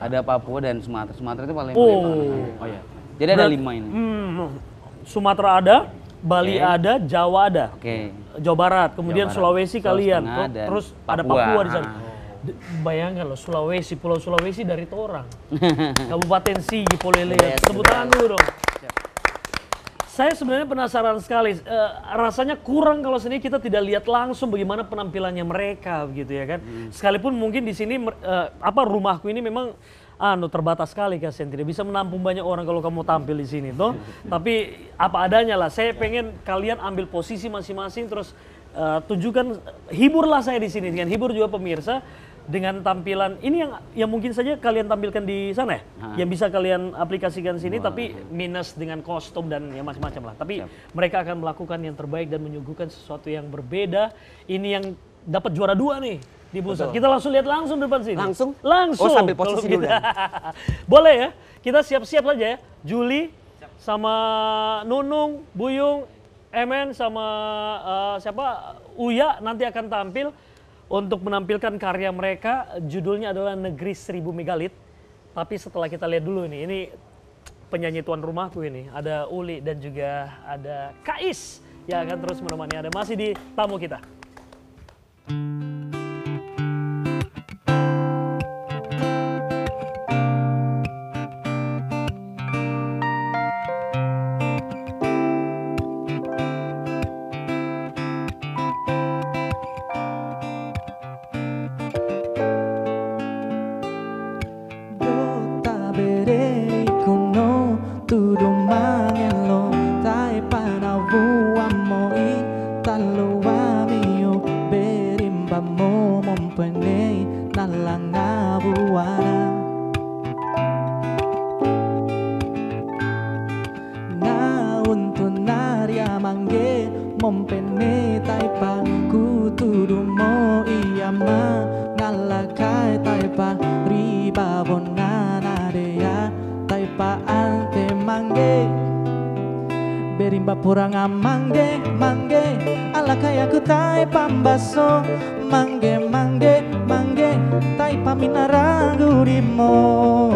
Speaker 6: Ada Papua dan Sumatera itu paling ya. Jadi ada 5 ini.
Speaker 2: Sumatera ada, Bali ada, Jawa ada, Jawa Barat, kemudian Sulawesi kalian, terus ada Papua di sana. Bayangkan loh, Pulau Sulawesi dari Torang, Kabupaten Sigi, Polelea, tepuk tangan dulu dong. Saya sebenarnya penasaran sekali, rasanya kurang kalau sini kita tidak lihat langsung bagaimana penampilannya mereka, begitu ya kan. Sekalipun mungkin di sini rumahku ini memang terbatas sekali kasihan, tidak bisa menampung banyak orang kalau kamu tampil di sini toh. Tapi apa adanya lah, saya pengen kalian ambil posisi masing-masing terus tunjukkan, hiburlah saya di sini dengan hibur juga pemirsa dengan tampilan ini yang mungkin saja kalian tampilkan di sana ya, yang bisa kalian aplikasikan sini tapi minus dengan kostum dan ya macam-macam lah. Tapi mereka akan melakukan yang terbaik dan menyuguhkan sesuatu yang berbeda. Ini yang dapat juara 2 nih di pusat. Kita langsung lihat langsung depan sini.
Speaker 1: Langsung?
Speaker 2: Langsung.
Speaker 1: Oh sambil posisi dulu.
Speaker 2: Boleh ya? Kita siap-siap saja ya. Juli sama Nunung, Buyung, Emen sama siapa Uya nanti akan tampil untuk menampilkan karya mereka. Judulnya adalah Negeri 1000 Megalit. Tapi setelah kita lihat dulu nih, ini penyanyi tuan rumahku ini. Ada Uli dan juga ada Kais yang akan terus menemani Anda. Masih di tamu kita.
Speaker 10: Puranga mangge, mangge, ala kaya ku tai pambaso. Mangge, mangge, mangge, tai paminaragu dimo.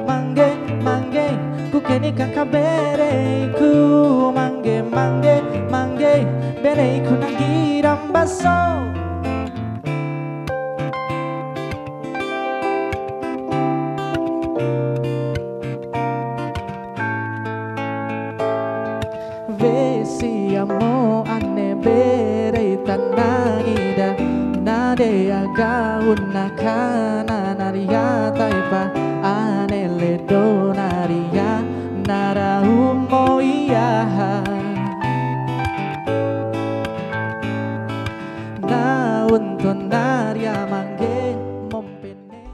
Speaker 10: Mangge, mangge, ku keni kakak bereiku. Mangge, mangge, mangge, bereiku nagiram baso. Vesiamo ane berei tanangida nade aga unakana naria taipa ane ledo naria nara umo iya na unton naria mangge mompene.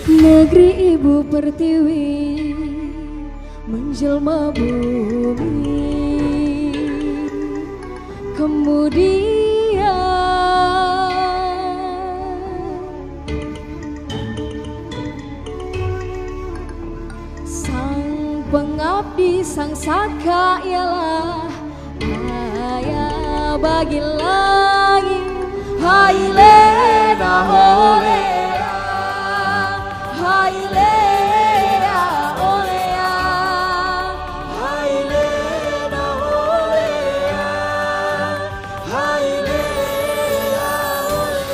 Speaker 7: Negeri ibu pertiwi menjelma bumi, kemudian sang pengabdi sang saka ialah ayah bagi langit. Hailena holea, hailena holea, hailena holea, hailena holea.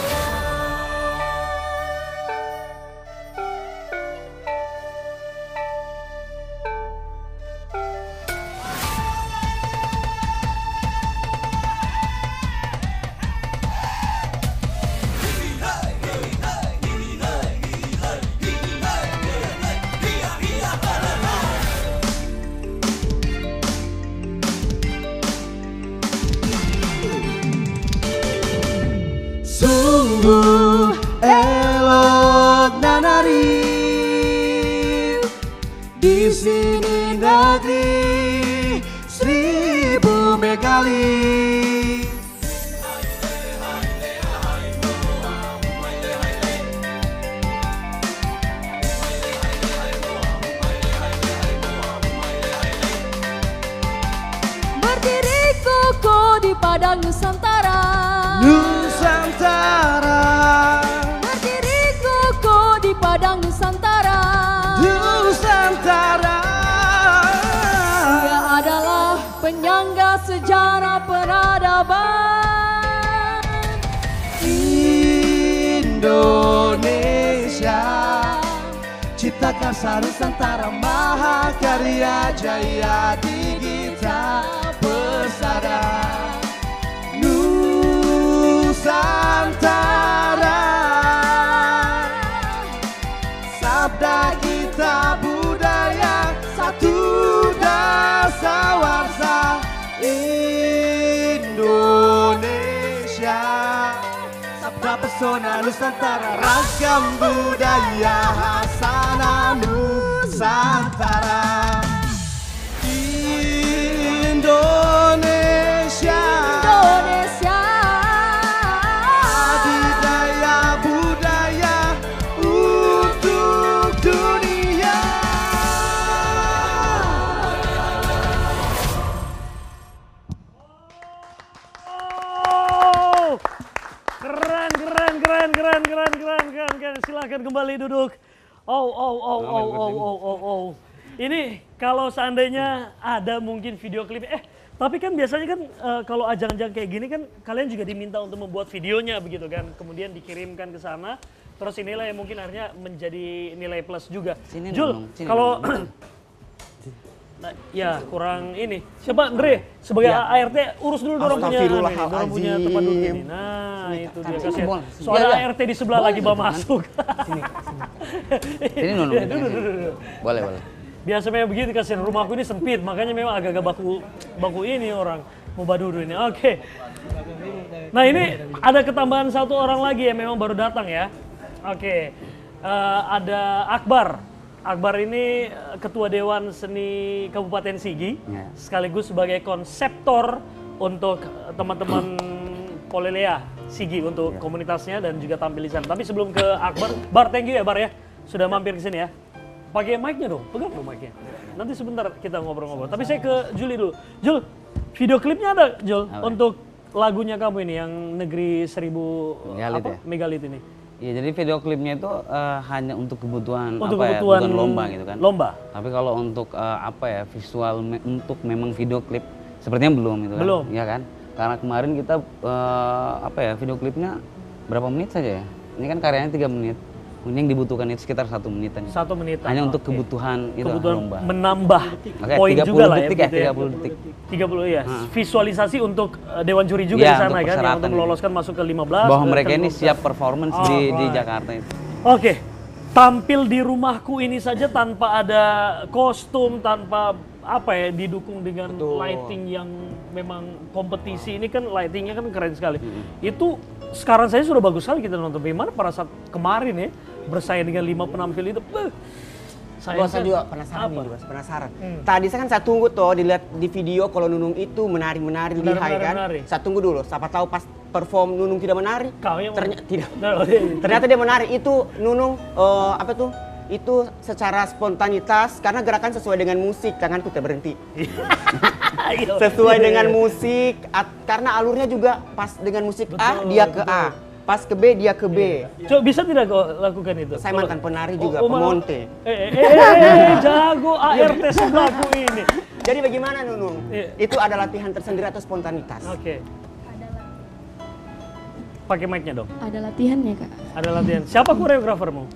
Speaker 10: Sungguh elok nanari di sini negeri 1000 megalit.
Speaker 7: Berdiri kokoh di padang Nusantara.
Speaker 10: Nusantara,
Speaker 7: berdiri kokoh di padang Nusantara.
Speaker 10: Nusantara,
Speaker 11: penyangga sejarah peradaban
Speaker 10: Indonesia, cipta karsa Nusantara mahakarya jaya digita persada Nusantara, sabda kita budaya satu dasawarsa Indonesia, sabda pesona Nusantara, ragam budaya hasanah Nusantara. Indonesia,
Speaker 11: Indonesia,
Speaker 10: adidaya budaya untuk dunia.
Speaker 2: Oh, keren. Silakan kembali duduk. Ini kalau seandainya ada mungkin video klip, tapi kan biasanya kan kalau ajang-ajang kayak gini kan kalian juga diminta untuk membuat videonya begitu kan, kemudian dikirimkan ke sana, terus inilah yang mungkin akhirnya menjadi nilai plus juga. Jul, kalau ya kurang ini. Siapa Andre sebagai ART urus dulu dorong punya tempat duduk ini. Nah, itu dia kasih. Soalnya ART di sebelah lagi mau masuk.
Speaker 6: Sini Nunung. Boleh.
Speaker 2: Biasa memang begitu kasihan, rumahku ini sempit, makanya memang agak-agak baku ini orang mau badudu ini. Oke. Nah, ini ada ketambahan satu orang lagi yang memang baru datang ya. Oke. Ada Akbar. Akbar ini Ketua Dewan Seni Kabupaten Sigi, sekaligus sebagai konseptor untuk teman-teman Polelea Sigi untuk komunitasnya dan juga tampil di sana. Tapi sebelum ke Akbar, Bar thank you ya Bar ya, sudah mampir ke sini ya. Pakai mic-nya dong, pegang dong mic-nya. Nanti sebentar kita ngobrol-ngobrol. Tapi saya ke Juli dulu. Jul, video klipnya ada Jul untuk lagunya kamu ini yang Negeri 1000 Megalit ini.
Speaker 6: Iya, jadi video klipnya itu hanya untuk kebutuhan
Speaker 2: kebutuhan
Speaker 6: lomba gitu kan.
Speaker 2: Lomba.
Speaker 6: Tapi kalau untuk visual untuk memang video klip sepertinya belum gitu kan.
Speaker 2: Belum.
Speaker 6: Iya kan? Karena kemarin kita video klipnya berapa menit saja ya? Ini kan karyanya 3 menit. Ini yang dibutuhkan itu sekitar 1 menitan.
Speaker 2: 1 menitan.
Speaker 6: Hanya untuk kebutuhan itu lomba.
Speaker 2: Menambah poin juga lah ya.
Speaker 6: 30 detik.
Speaker 2: 30 ya. Visualisasi untuk Dewan Juri juga di sana kan, yang untuk meloloskan masuk ke 15.
Speaker 6: Bahwa mereka ini siap performance di Jakarta itu.
Speaker 2: Oke. Tampil di rumahku ini saja tanpa ada kostum, tanpa didukung dengan lighting yang memang kompetisi. Ini kan lightingnya kan keren sekali. Itu sekarang saya sudah bagus sekali kita nonton. Bagaimana pada saat kemarin ya bersaing dengan 5 penampil itu.
Speaker 1: Saya juga penasaran. Tadi saya kan saya tunggu tuh dilihat di video kalau Nunung itu menari lihai kan. Saya tunggu dulu, siapa tahu pas perform Nunung tidak menari. Ternyata dia menari. Itu Nunung itu secara spontanitas karena gerakan sesuai dengan musik, tanganku berhenti. Sesuai dengan musik karena alurnya juga pas dengan musik A dia ke A. Pas ke B dia ke B.
Speaker 2: Coba bisa tidak kau lakukan itu?
Speaker 1: Saya mantan penari juga, pemonte.
Speaker 2: Jago ART sebelahku ini.
Speaker 1: Jadi bagaimana Nunung? Itu ada latihan tersendiri atau spontanitas?
Speaker 2: Oke. Pakai mic-nya dong.
Speaker 7: Ada latihannya Kak.
Speaker 2: Ada latihan. Siapa koreografermu?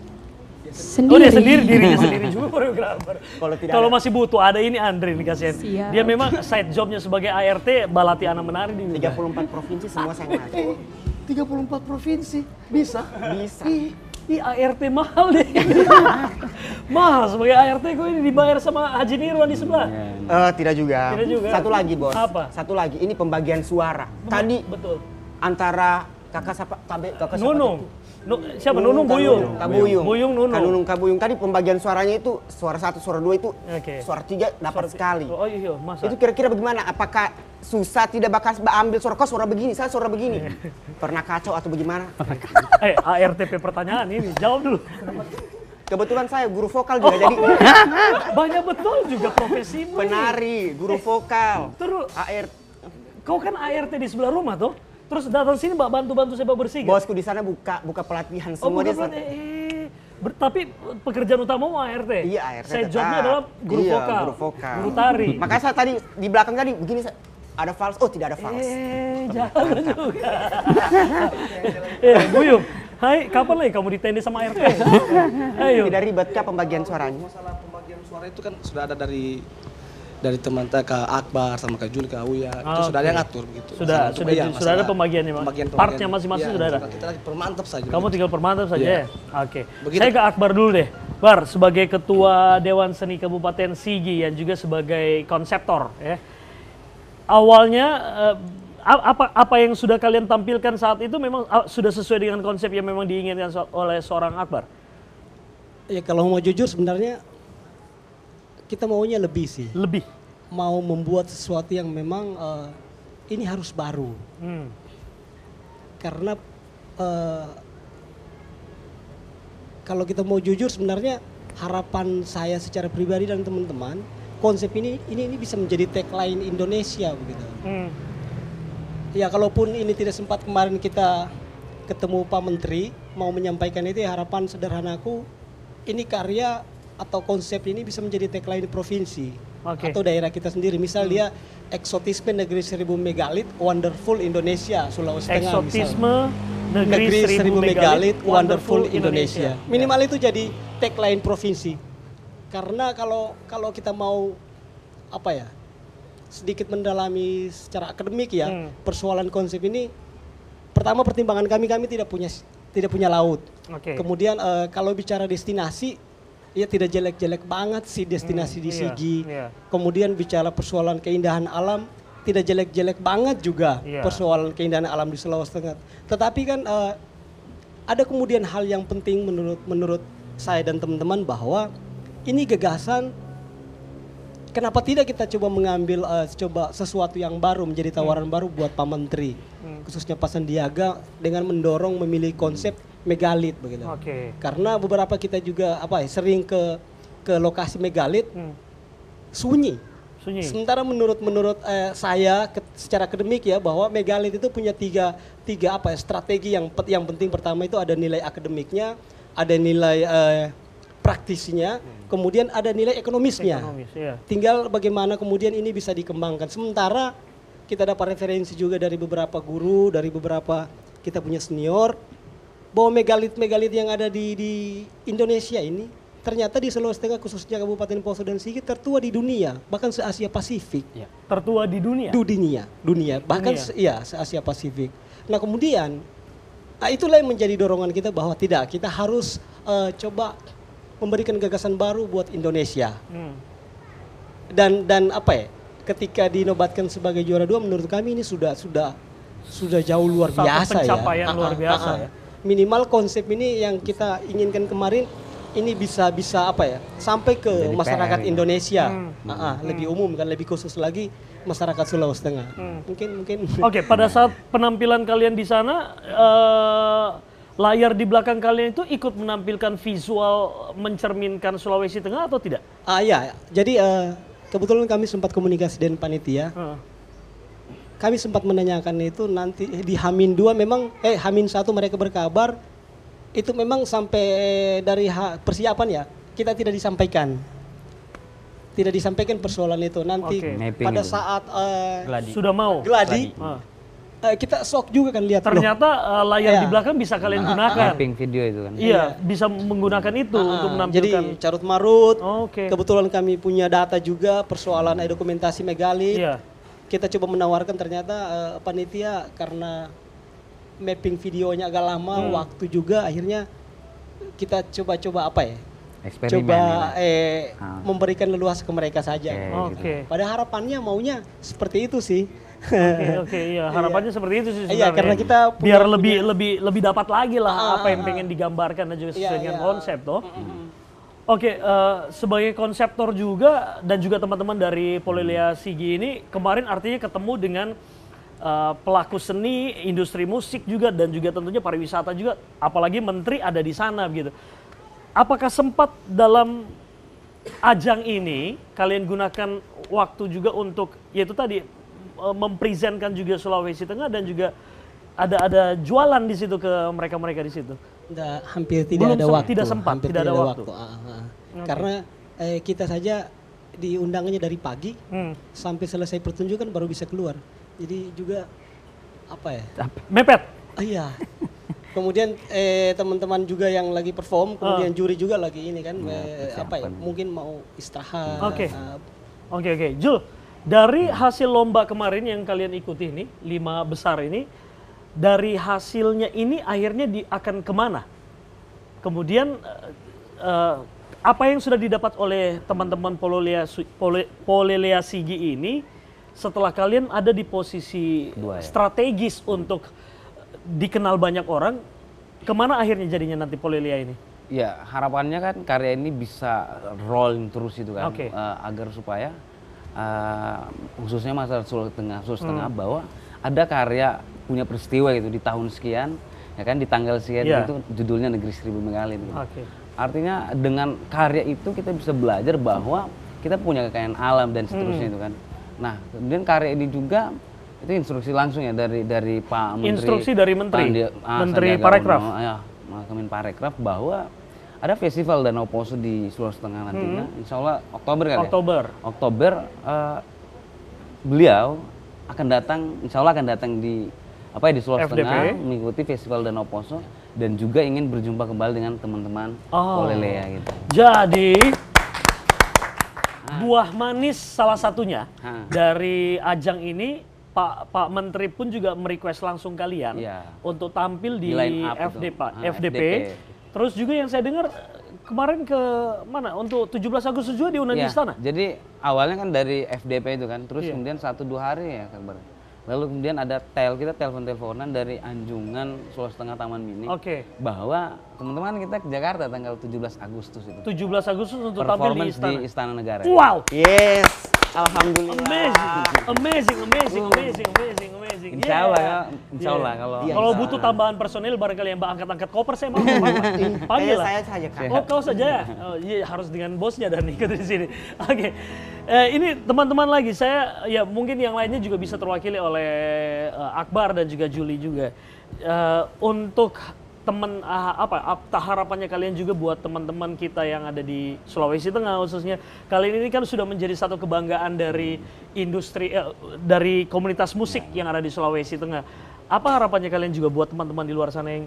Speaker 7: Sendiri.
Speaker 2: Oh dia sendiri, dirinya sendiri juga koreografer. Kalau masih butuh ada ini Andre nih kasihan. Dia memang side jobnya sebagai ART balati anak menari di
Speaker 1: 34 provinsi semua saya masuk.
Speaker 8: 34 provinsi bisa?
Speaker 1: Bisa.
Speaker 2: Ih ART mahal deh. Mahal sebagai ART kok ini dibayar sama Haji Nirwan di sebelah.
Speaker 1: Tidak juga. Satu lagi bos.
Speaker 2: Apa?
Speaker 1: Satu lagi ini pembagian suara. Tadi
Speaker 2: betul.
Speaker 1: Antara kakak siapa?
Speaker 2: Nunung. Siapa? Nunung Buyung. Buyung Nunung.
Speaker 1: Nunung Kabuyung. Tadi pembagian suaranya itu suara 1, suara 2 itu suara 3 dapat sekali.
Speaker 2: Oh iya, masa?
Speaker 1: Itu kira-kira bagaimana? Apakah susah tidak bakal ambil suara kau suara begini, saya suara begini? Pernah kacau atau bagaimana?
Speaker 2: ARTP pertanyaan ini, jawab dulu.
Speaker 1: Kebetulan saya guru vokal juga jadi.
Speaker 2: Banyak betul juga profesimu.
Speaker 1: Penari, guru vokal.
Speaker 2: Terus
Speaker 1: ART.
Speaker 2: Kau kan ART di sebelah rumah tuh. Terus datang sini bantu-bantu saya bersih.
Speaker 1: Bosku di sana buka pelatihan semua dia.
Speaker 2: Tapi pekerjaan utama ART?
Speaker 1: Iya, ART.
Speaker 2: Saya jobnya adalah guru vokal,
Speaker 1: guru vokal,
Speaker 2: guru tari.
Speaker 1: Makanya saya tadi di belakang tadi begini, ada vals. Oh, tidak ada vals.
Speaker 2: Jangan juga. Buyung, hai, kapan lagi kamu ditendis sama ART? Ayo.
Speaker 1: Tidak ribetkah pembagian suaranya?
Speaker 8: Masalah pembagian suara itu kan sudah ada dari teman Kak Akbar sama Kak Jun, Kak Uya, itu sudah ada yang ngatur begitu.
Speaker 2: Sudah ada pembagiannya, partnya masing-masing sudah ada.
Speaker 8: Kita lagi permantap saja.
Speaker 2: Kamu tinggal permantap saja ya? Oke.
Speaker 8: Begitu.
Speaker 2: Saya ke Akbar dulu deh. Bar, sebagai Ketua Dewan Seni Kabupaten Sigi yang juga sebagai konseptor ya. Awalnya apa yang sudah kalian tampilkan saat itu memang sudah sesuai dengan konsep yang memang diinginkan oleh seorang Akbar?
Speaker 12: Ya kalau mau jujur sebenarnya kita maunya lebih sih.
Speaker 2: Lebih?
Speaker 12: Mau membuat sesuatu yang memang ini harus baru. Karena kalau kita mau jujur sebenarnya harapan saya secara pribadi dan teman-teman, konsep ini bisa menjadi tagline Indonesia begitu. Ya kalaupun ini tidak sempat kemarin kita ketemu Pak Menteri mau menyampaikan itu, ya harapan sederhanaku ini karya atau konsep ini bisa menjadi tagline provinsi atau daerah kita sendiri. Misal dia eksotisme negeri 1000 megalit, wonderful Indonesia, Sulawesi Tengah.
Speaker 2: Eksotisme negeri 1000 megalit, wonderful Indonesia.
Speaker 12: Minimal itu jadi tagline provinsi. Karena kalau kita mau sedikit mendalami secara akademik ya persoalan konsep ini, pertama pertimbangan kami tidak punya laut. Kemudian kalau bicara destinasi, ya tidak jelek-jelek banget sih destinasi di Sigi. Kemudian bicara persoalan keindahan alam, tidak jelek-jelek banget juga persoalan keindahan alam di Sulawesi Tengah. Tetapi kan ada kemudian hal yang penting menurut saya dan teman-teman, bahwa ini gagasan, kenapa tidak kita coba mengambil sesuatu yang baru, menjadi tawaran baru buat Pak Menteri, khususnya Pak Sandiaga, dengan mendorong memilih konsep megalit begitu. Karena beberapa kita juga sering ke lokasi megalit, sunyi. Sementara menurut saya secara akademik ya, bahwa megalit itu punya tiga strategi yang penting. Pertama itu ada nilai akademiknya, ada nilai praktisinya, kemudian ada nilai ekonomisnya. Tinggal bagaimana kemudian ini bisa dikembangkan. Sementara kita dapat referensi juga dari beberapa guru, dari beberapa kita punya senior, bahwa megalit-megalit yang ada di Indonesia ini ternyata di Sulawesi Tengah, khususnya Kabupaten Poso dan Sigi, tertua di dunia, bahkan se-Asia Pasifik.
Speaker 2: Tertua di dunia?
Speaker 12: Dunia, bahkan se-Asia Pasifik. Nah kemudian, itulah yang menjadi dorongan kita, bahwa kita harus coba memberikan gagasan baru buat Indonesia. Dan ketika dinobatkan sebagai juara 2, menurut kami ini sudah jauh luar biasa ya.
Speaker 2: Pencapaian luar biasa ya.
Speaker 12: Minimal konsep ini yang kita inginkan kemarin ini bisa sampai ke jadi masyarakat Indonesia, lebih umum kan, lebih khusus lagi masyarakat Sulawesi Tengah. Mungkin.
Speaker 2: Oke, pada saat penampilan kalian di sana, layar di belakang kalian itu ikut menampilkan visual mencerminkan Sulawesi Tengah atau tidak?
Speaker 12: Iya, jadi kebetulan kami sempat komunikasi dengan panitia. Kami sempat menanyakan itu nanti di H-2 memang H-1 mereka berkabar itu memang sampai dari persiapan ya kita tidak disampaikan persoalan itu nanti pada saat
Speaker 2: sudah mau
Speaker 12: gladi. Kita shock juga kan lihat
Speaker 2: ternyata layar di belakang bisa kalian gunakan.
Speaker 6: Mapping video itu kan.
Speaker 2: Iya, bisa menggunakan itu untuk menampilkan.
Speaker 12: Jadi carut marut. Kebetulan kami punya data juga persoalan dokumentasi megalit. Kita coba menawarkan, ternyata panitia karena mapping videonya agak lama, waktu juga, akhirnya kita coba memberikan leluasa ke mereka saja. Pada harapannya maunya seperti itu sih.
Speaker 2: Harapannya seperti itu sih sebenarnya.
Speaker 12: Iya, karena kita
Speaker 2: biar lebih dapat lagi lah apa yang pengen digambarkan dan juga sesuai dengan konsep toh. Sebagai konseptor juga dan juga teman-teman dari Polilia Sigi ini kemarin artinya ketemu dengan pelaku seni, industri musik juga dan juga tentunya pariwisata juga, apalagi menteri ada di sana begitu. Apakah sempat dalam ajang ini kalian gunakan waktu juga untuk yaitu tadi mempresentkan juga Sulawesi Tengah dan juga ada jualan di situ ke mereka di situ?
Speaker 12: Hampir tidak ada waktu.
Speaker 2: Tidak sempat,
Speaker 12: hampir
Speaker 2: tidak ada waktu.
Speaker 12: Okay. Karena kita saja diundangnya dari pagi sampai selesai pertunjukan baru bisa keluar. Jadi juga apa ya?
Speaker 2: Mepet.
Speaker 12: Iya. Kemudian teman-teman juga yang lagi perform, kemudian juri juga lagi ini kan apa ya? Mungkin mau istirahat.
Speaker 2: Oke. Jul, dari hasil lomba kemarin yang kalian ikuti ini, 5 besar ini, dari hasilnya ini akhirnya akan kemana? Kemudian apa yang sudah didapat oleh teman-teman Polelea Sigi ini setelah kalian ada di posisi strategis untuk dikenal banyak orang, kemana akhirnya jadinya nanti Polelea ini?
Speaker 6: Ya harapannya kan karya ini bisa rolling terus itu kan, agar supaya khususnya masyarakat Sulawesi Tengah bahwa ada karya punya peristiwa gitu di tahun sekian, ya kan di tanggal sekian itu judulnya Negeri Seribu Mengalir. Gitu. Artinya dengan karya itu kita bisa belajar bahwa kita punya kekayaan alam dan seterusnya itu kan. Nah kemudian karya ini juga itu instruksi langsung ya dari Pak Menteri.
Speaker 2: Instruksi dari Menteri Parekraf.
Speaker 6: Ya, Kemenparekraf bahwa ada festival Danau Poso di Sulawesi Tengah nantinya, insya Allah Oktober kali ya. Oktober beliau akan datang, insya Allah akan datang di Sulawesi Tengah mengikuti festival Danau Poso dan juga ingin berjumpa kembali dengan teman-teman Polelea gitu.
Speaker 2: Jadi buah manis salah satunya dari ajang ini, Pak Menteri pun juga merequest langsung kalian untuk tampil di FDP. Terus juga yang saya dengar kemarin ke mana untuk 17 Agustus juga diundang di istana.
Speaker 6: Jadi awalnya kan dari FDP itu kan, terus kemudian 1-2 hari ya kabar. Lalu kemudian ada kita telepon-teleponan dari Anjungan Sulawesi Tengah Taman Mini bahwa teman-teman kita ke Jakarta tanggal 17 Agustus itu.
Speaker 2: 17 Agustus untuk tampil
Speaker 6: di Istana Negara.
Speaker 2: Wow.
Speaker 1: Yes. Alhamdulillah.
Speaker 2: Amazing.
Speaker 6: Insya Allah
Speaker 2: kalau butuh tambahan personil barangkali yang angkat koper saya mau. Panggil lah.
Speaker 1: Saya saja kan.
Speaker 2: Oh kau saja ya? Oh, iya harus dengan bosnya dan ikut di sini. Oke. Ini teman-teman lagi saya ya mungkin yang lainnya juga bisa terwakili oleh Akbar dan juga Juli juga. Untuk harapannya kalian juga buat teman-teman kita yang ada di Sulawesi Tengah khususnya. Kali ini kan sudah menjadi satu kebanggaan dari industri dari komunitas musik yang ada di Sulawesi Tengah. Apa harapannya kalian juga buat teman-teman di luar sana yang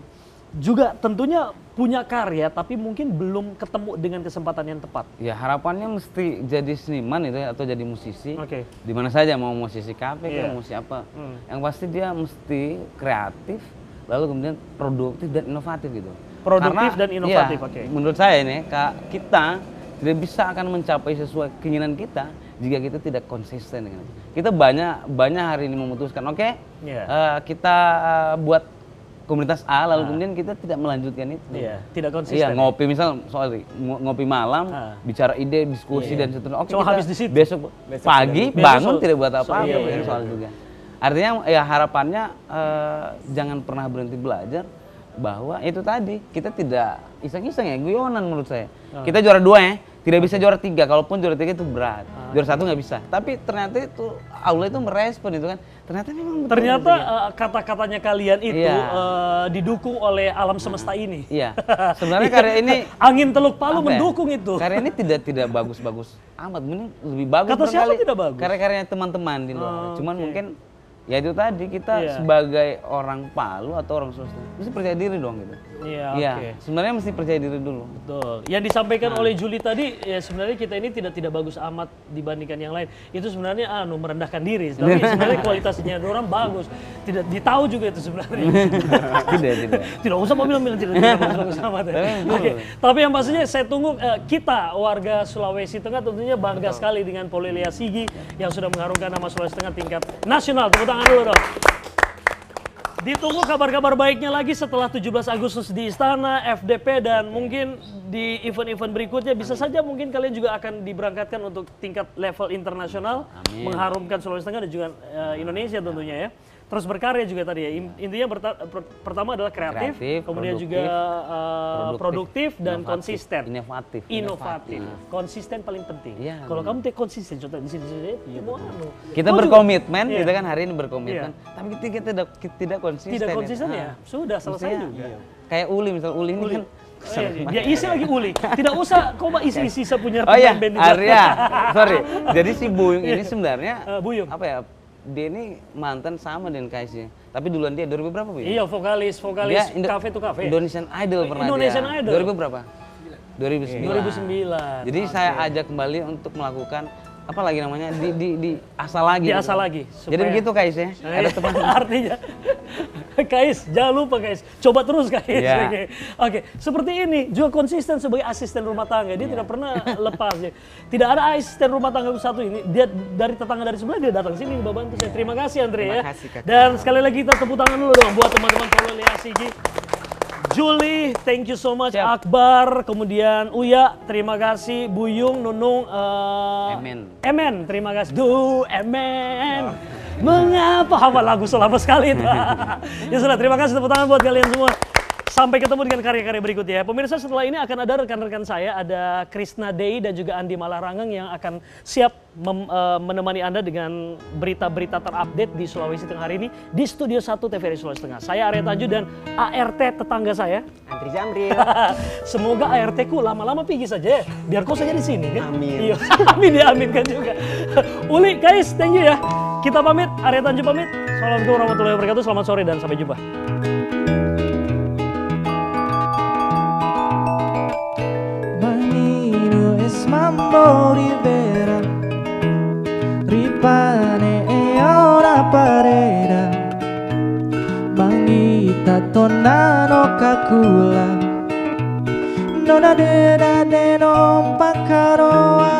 Speaker 2: juga tentunya punya karya tapi mungkin belum ketemu dengan kesempatan yang tepat?
Speaker 6: Ya harapannya mesti jadi seniman itu ya, atau jadi musisi. Di mana saja, mau musisi kafe, mau musisi apa. Yang pasti dia mesti kreatif, lalu kemudian produktif dan inovatif gitu.
Speaker 2: Dan inovatif,
Speaker 6: menurut saya ini kita tidak bisa akan mencapai sesuai keinginan kita jika kita tidak konsisten dengan itu. Kita banyak hari ini memutuskan, kita buat komunitas A, lalu kemudian kita tidak melanjutkan itu.
Speaker 2: Tidak konsisten.
Speaker 6: Ngopi misal ngopi malam, bicara ide, diskusi dan seterusnya.
Speaker 2: Cuma habis di situ.
Speaker 6: Besok pagi bangun tidak buat apa-apa soal juga. Artinya ya harapannya jangan pernah berhenti belajar, bahwa itu tadi kita tidak iseng-iseng ya, guyonan menurut saya. Kita juara 2 ya, tidak bisa juara 3, kalaupun juara 3 itu berat. Juara 1 nggak bisa. Tapi ternyata itu Allah itu merespon itu kan. Ternyata memang betul.
Speaker 2: Ternyata kata-katanya kalian itu didukung oleh alam semesta ini.
Speaker 6: Iya. Sebenarnya karya ini
Speaker 2: angin Teluk Palu mendukung itu.
Speaker 6: Karya ini tidak bagus-bagus amat, mending lebih bagus.
Speaker 2: Kata siapa tidak bagus?
Speaker 6: Karya-karyanya teman-teman di luar. Cuman mungkin ya itu tadi kita sebagai orang Palu atau orang Sulawesi mesti percaya diri dong gitu. Iya, sebenarnya mesti percaya diri dulu.
Speaker 2: Betul. Yang disampaikan oleh Juli tadi ya sebenarnya kita ini tidak bagus amat dibandingkan yang lain. Itu sebenarnya merendahkan diri. Tapi sebenarnya kualitasnya orang bagus. Tidak ditahu juga itu sebenarnya. Tidak usah bilang tidak bagus amat. Tapi yang pastinya saya tunggu kita warga Sulawesi Tengah tentunya bangga sekali dengan Polelea Sigi yang sudah mengharumkan nama Sulawesi Tengah tingkat nasional. Tepuk tangan dulu dong. Ditunggu kabar-kabar baiknya lagi setelah 17 Agustus di Istana, FDP, dan mungkin di event-event berikutnya bisa saja mungkin kalian juga akan diberangkatkan untuk tingkat level internasional. Mengharumkan Sulawesi Tengah dan juga Indonesia tentunya ya. terus berkarya juga tadi ya. Intinya pertama adalah kreatif kemudian juga produktif dan konsisten. Inovatif. Konsisten paling penting. Kalau kamu tidak konsisten, contoh di sini
Speaker 6: kita berkomitmen, kita kan hari ini berkomitmen, tapi kita tidak konsisten.
Speaker 2: Tidak konsisten ya, sudah selesai juga.
Speaker 6: Kayak Uli, misal Uli ini kan
Speaker 2: dia isi lagi Uli. Tidak usah coba isi punya
Speaker 6: band
Speaker 2: di
Speaker 6: Arya. Sorry. Jadi si Buyung ini sebenarnya apa ya? Dia ini mantan sama dengan Kaisy. Tapi duluan dia 2000 berapa, Bu?
Speaker 2: Iya, vokalis Cafe to Cafe.
Speaker 6: Indonesian Idol pernah
Speaker 2: Indonesian
Speaker 6: dia.
Speaker 2: Idol.
Speaker 6: 2000 berapa? 2009. Jadi saya ajak kembali untuk melakukan apa lagi namanya di asal lagi.
Speaker 2: Di asal lagi.
Speaker 6: Jadi begitu Kaisy ya. Ada teman.
Speaker 2: Artinya Kaisy, jangan lupa Kaisy. Coba terus Kaisy. Oke, seperti ini juga konsisten sebagai asisten rumah tangga. Dia tidak pernah lepas ya. Tidak ada asisten rumah tangga satu ini. Dia dari tetangga dari sebelah dia datang sini membantu saya. Terima kasih Andre ya. Dan sekali lagi kita tepuk tangan dulu dong buat teman-teman Pololiasi. Julie, thank you so much. Akbar, kemudian Uya, terima kasih. Buyung, Nunung, Emen, terima kasih. Emen. Mengapa hafal lagu selama sekali itu? Ya sudah, terima kasih tepuk tangan buat kalian semua. Sampai ketemu dengan karya-karya berikutnya. Pemirsa, setelah ini akan ada rekan-rekan saya, ada Krishna Dey dan juga Andi Malarangeng yang akan siap menemani Anda dengan berita-berita terupdate di Sulawesi Tengah hari ini di Studio 1 TVRI Sulawesi Tengah. Saya Arya Tanju dan ART tetangga saya,
Speaker 1: Andri Jamril.
Speaker 2: Semoga ART ku lama-lama pergi saja ya, biar kau saja di sini kan.
Speaker 1: Amin.
Speaker 2: Iya, amin diaminkan juga. Uli, guys, thank you ya. Kita pamit, Arya Tanju pamit. Assalamualaikum warahmatullahi wabarakatuh. Selamat sore dan sampai jumpa.
Speaker 10: Mambo Rivera, ripane e ora pareda, mangita tonano kakula, nona de non pakaroa,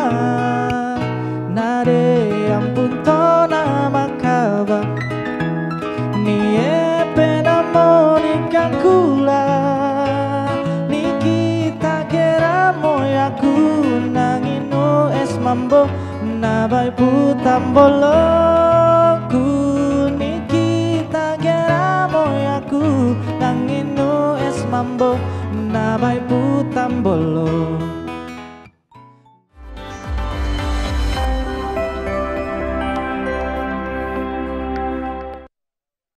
Speaker 10: nade ampun tona makaba, ni e pena monika kula, ni kita kera moyaku. Mambo nabai putambolo kuni kita geramo yaku nanginu es mambo nabai putambolo.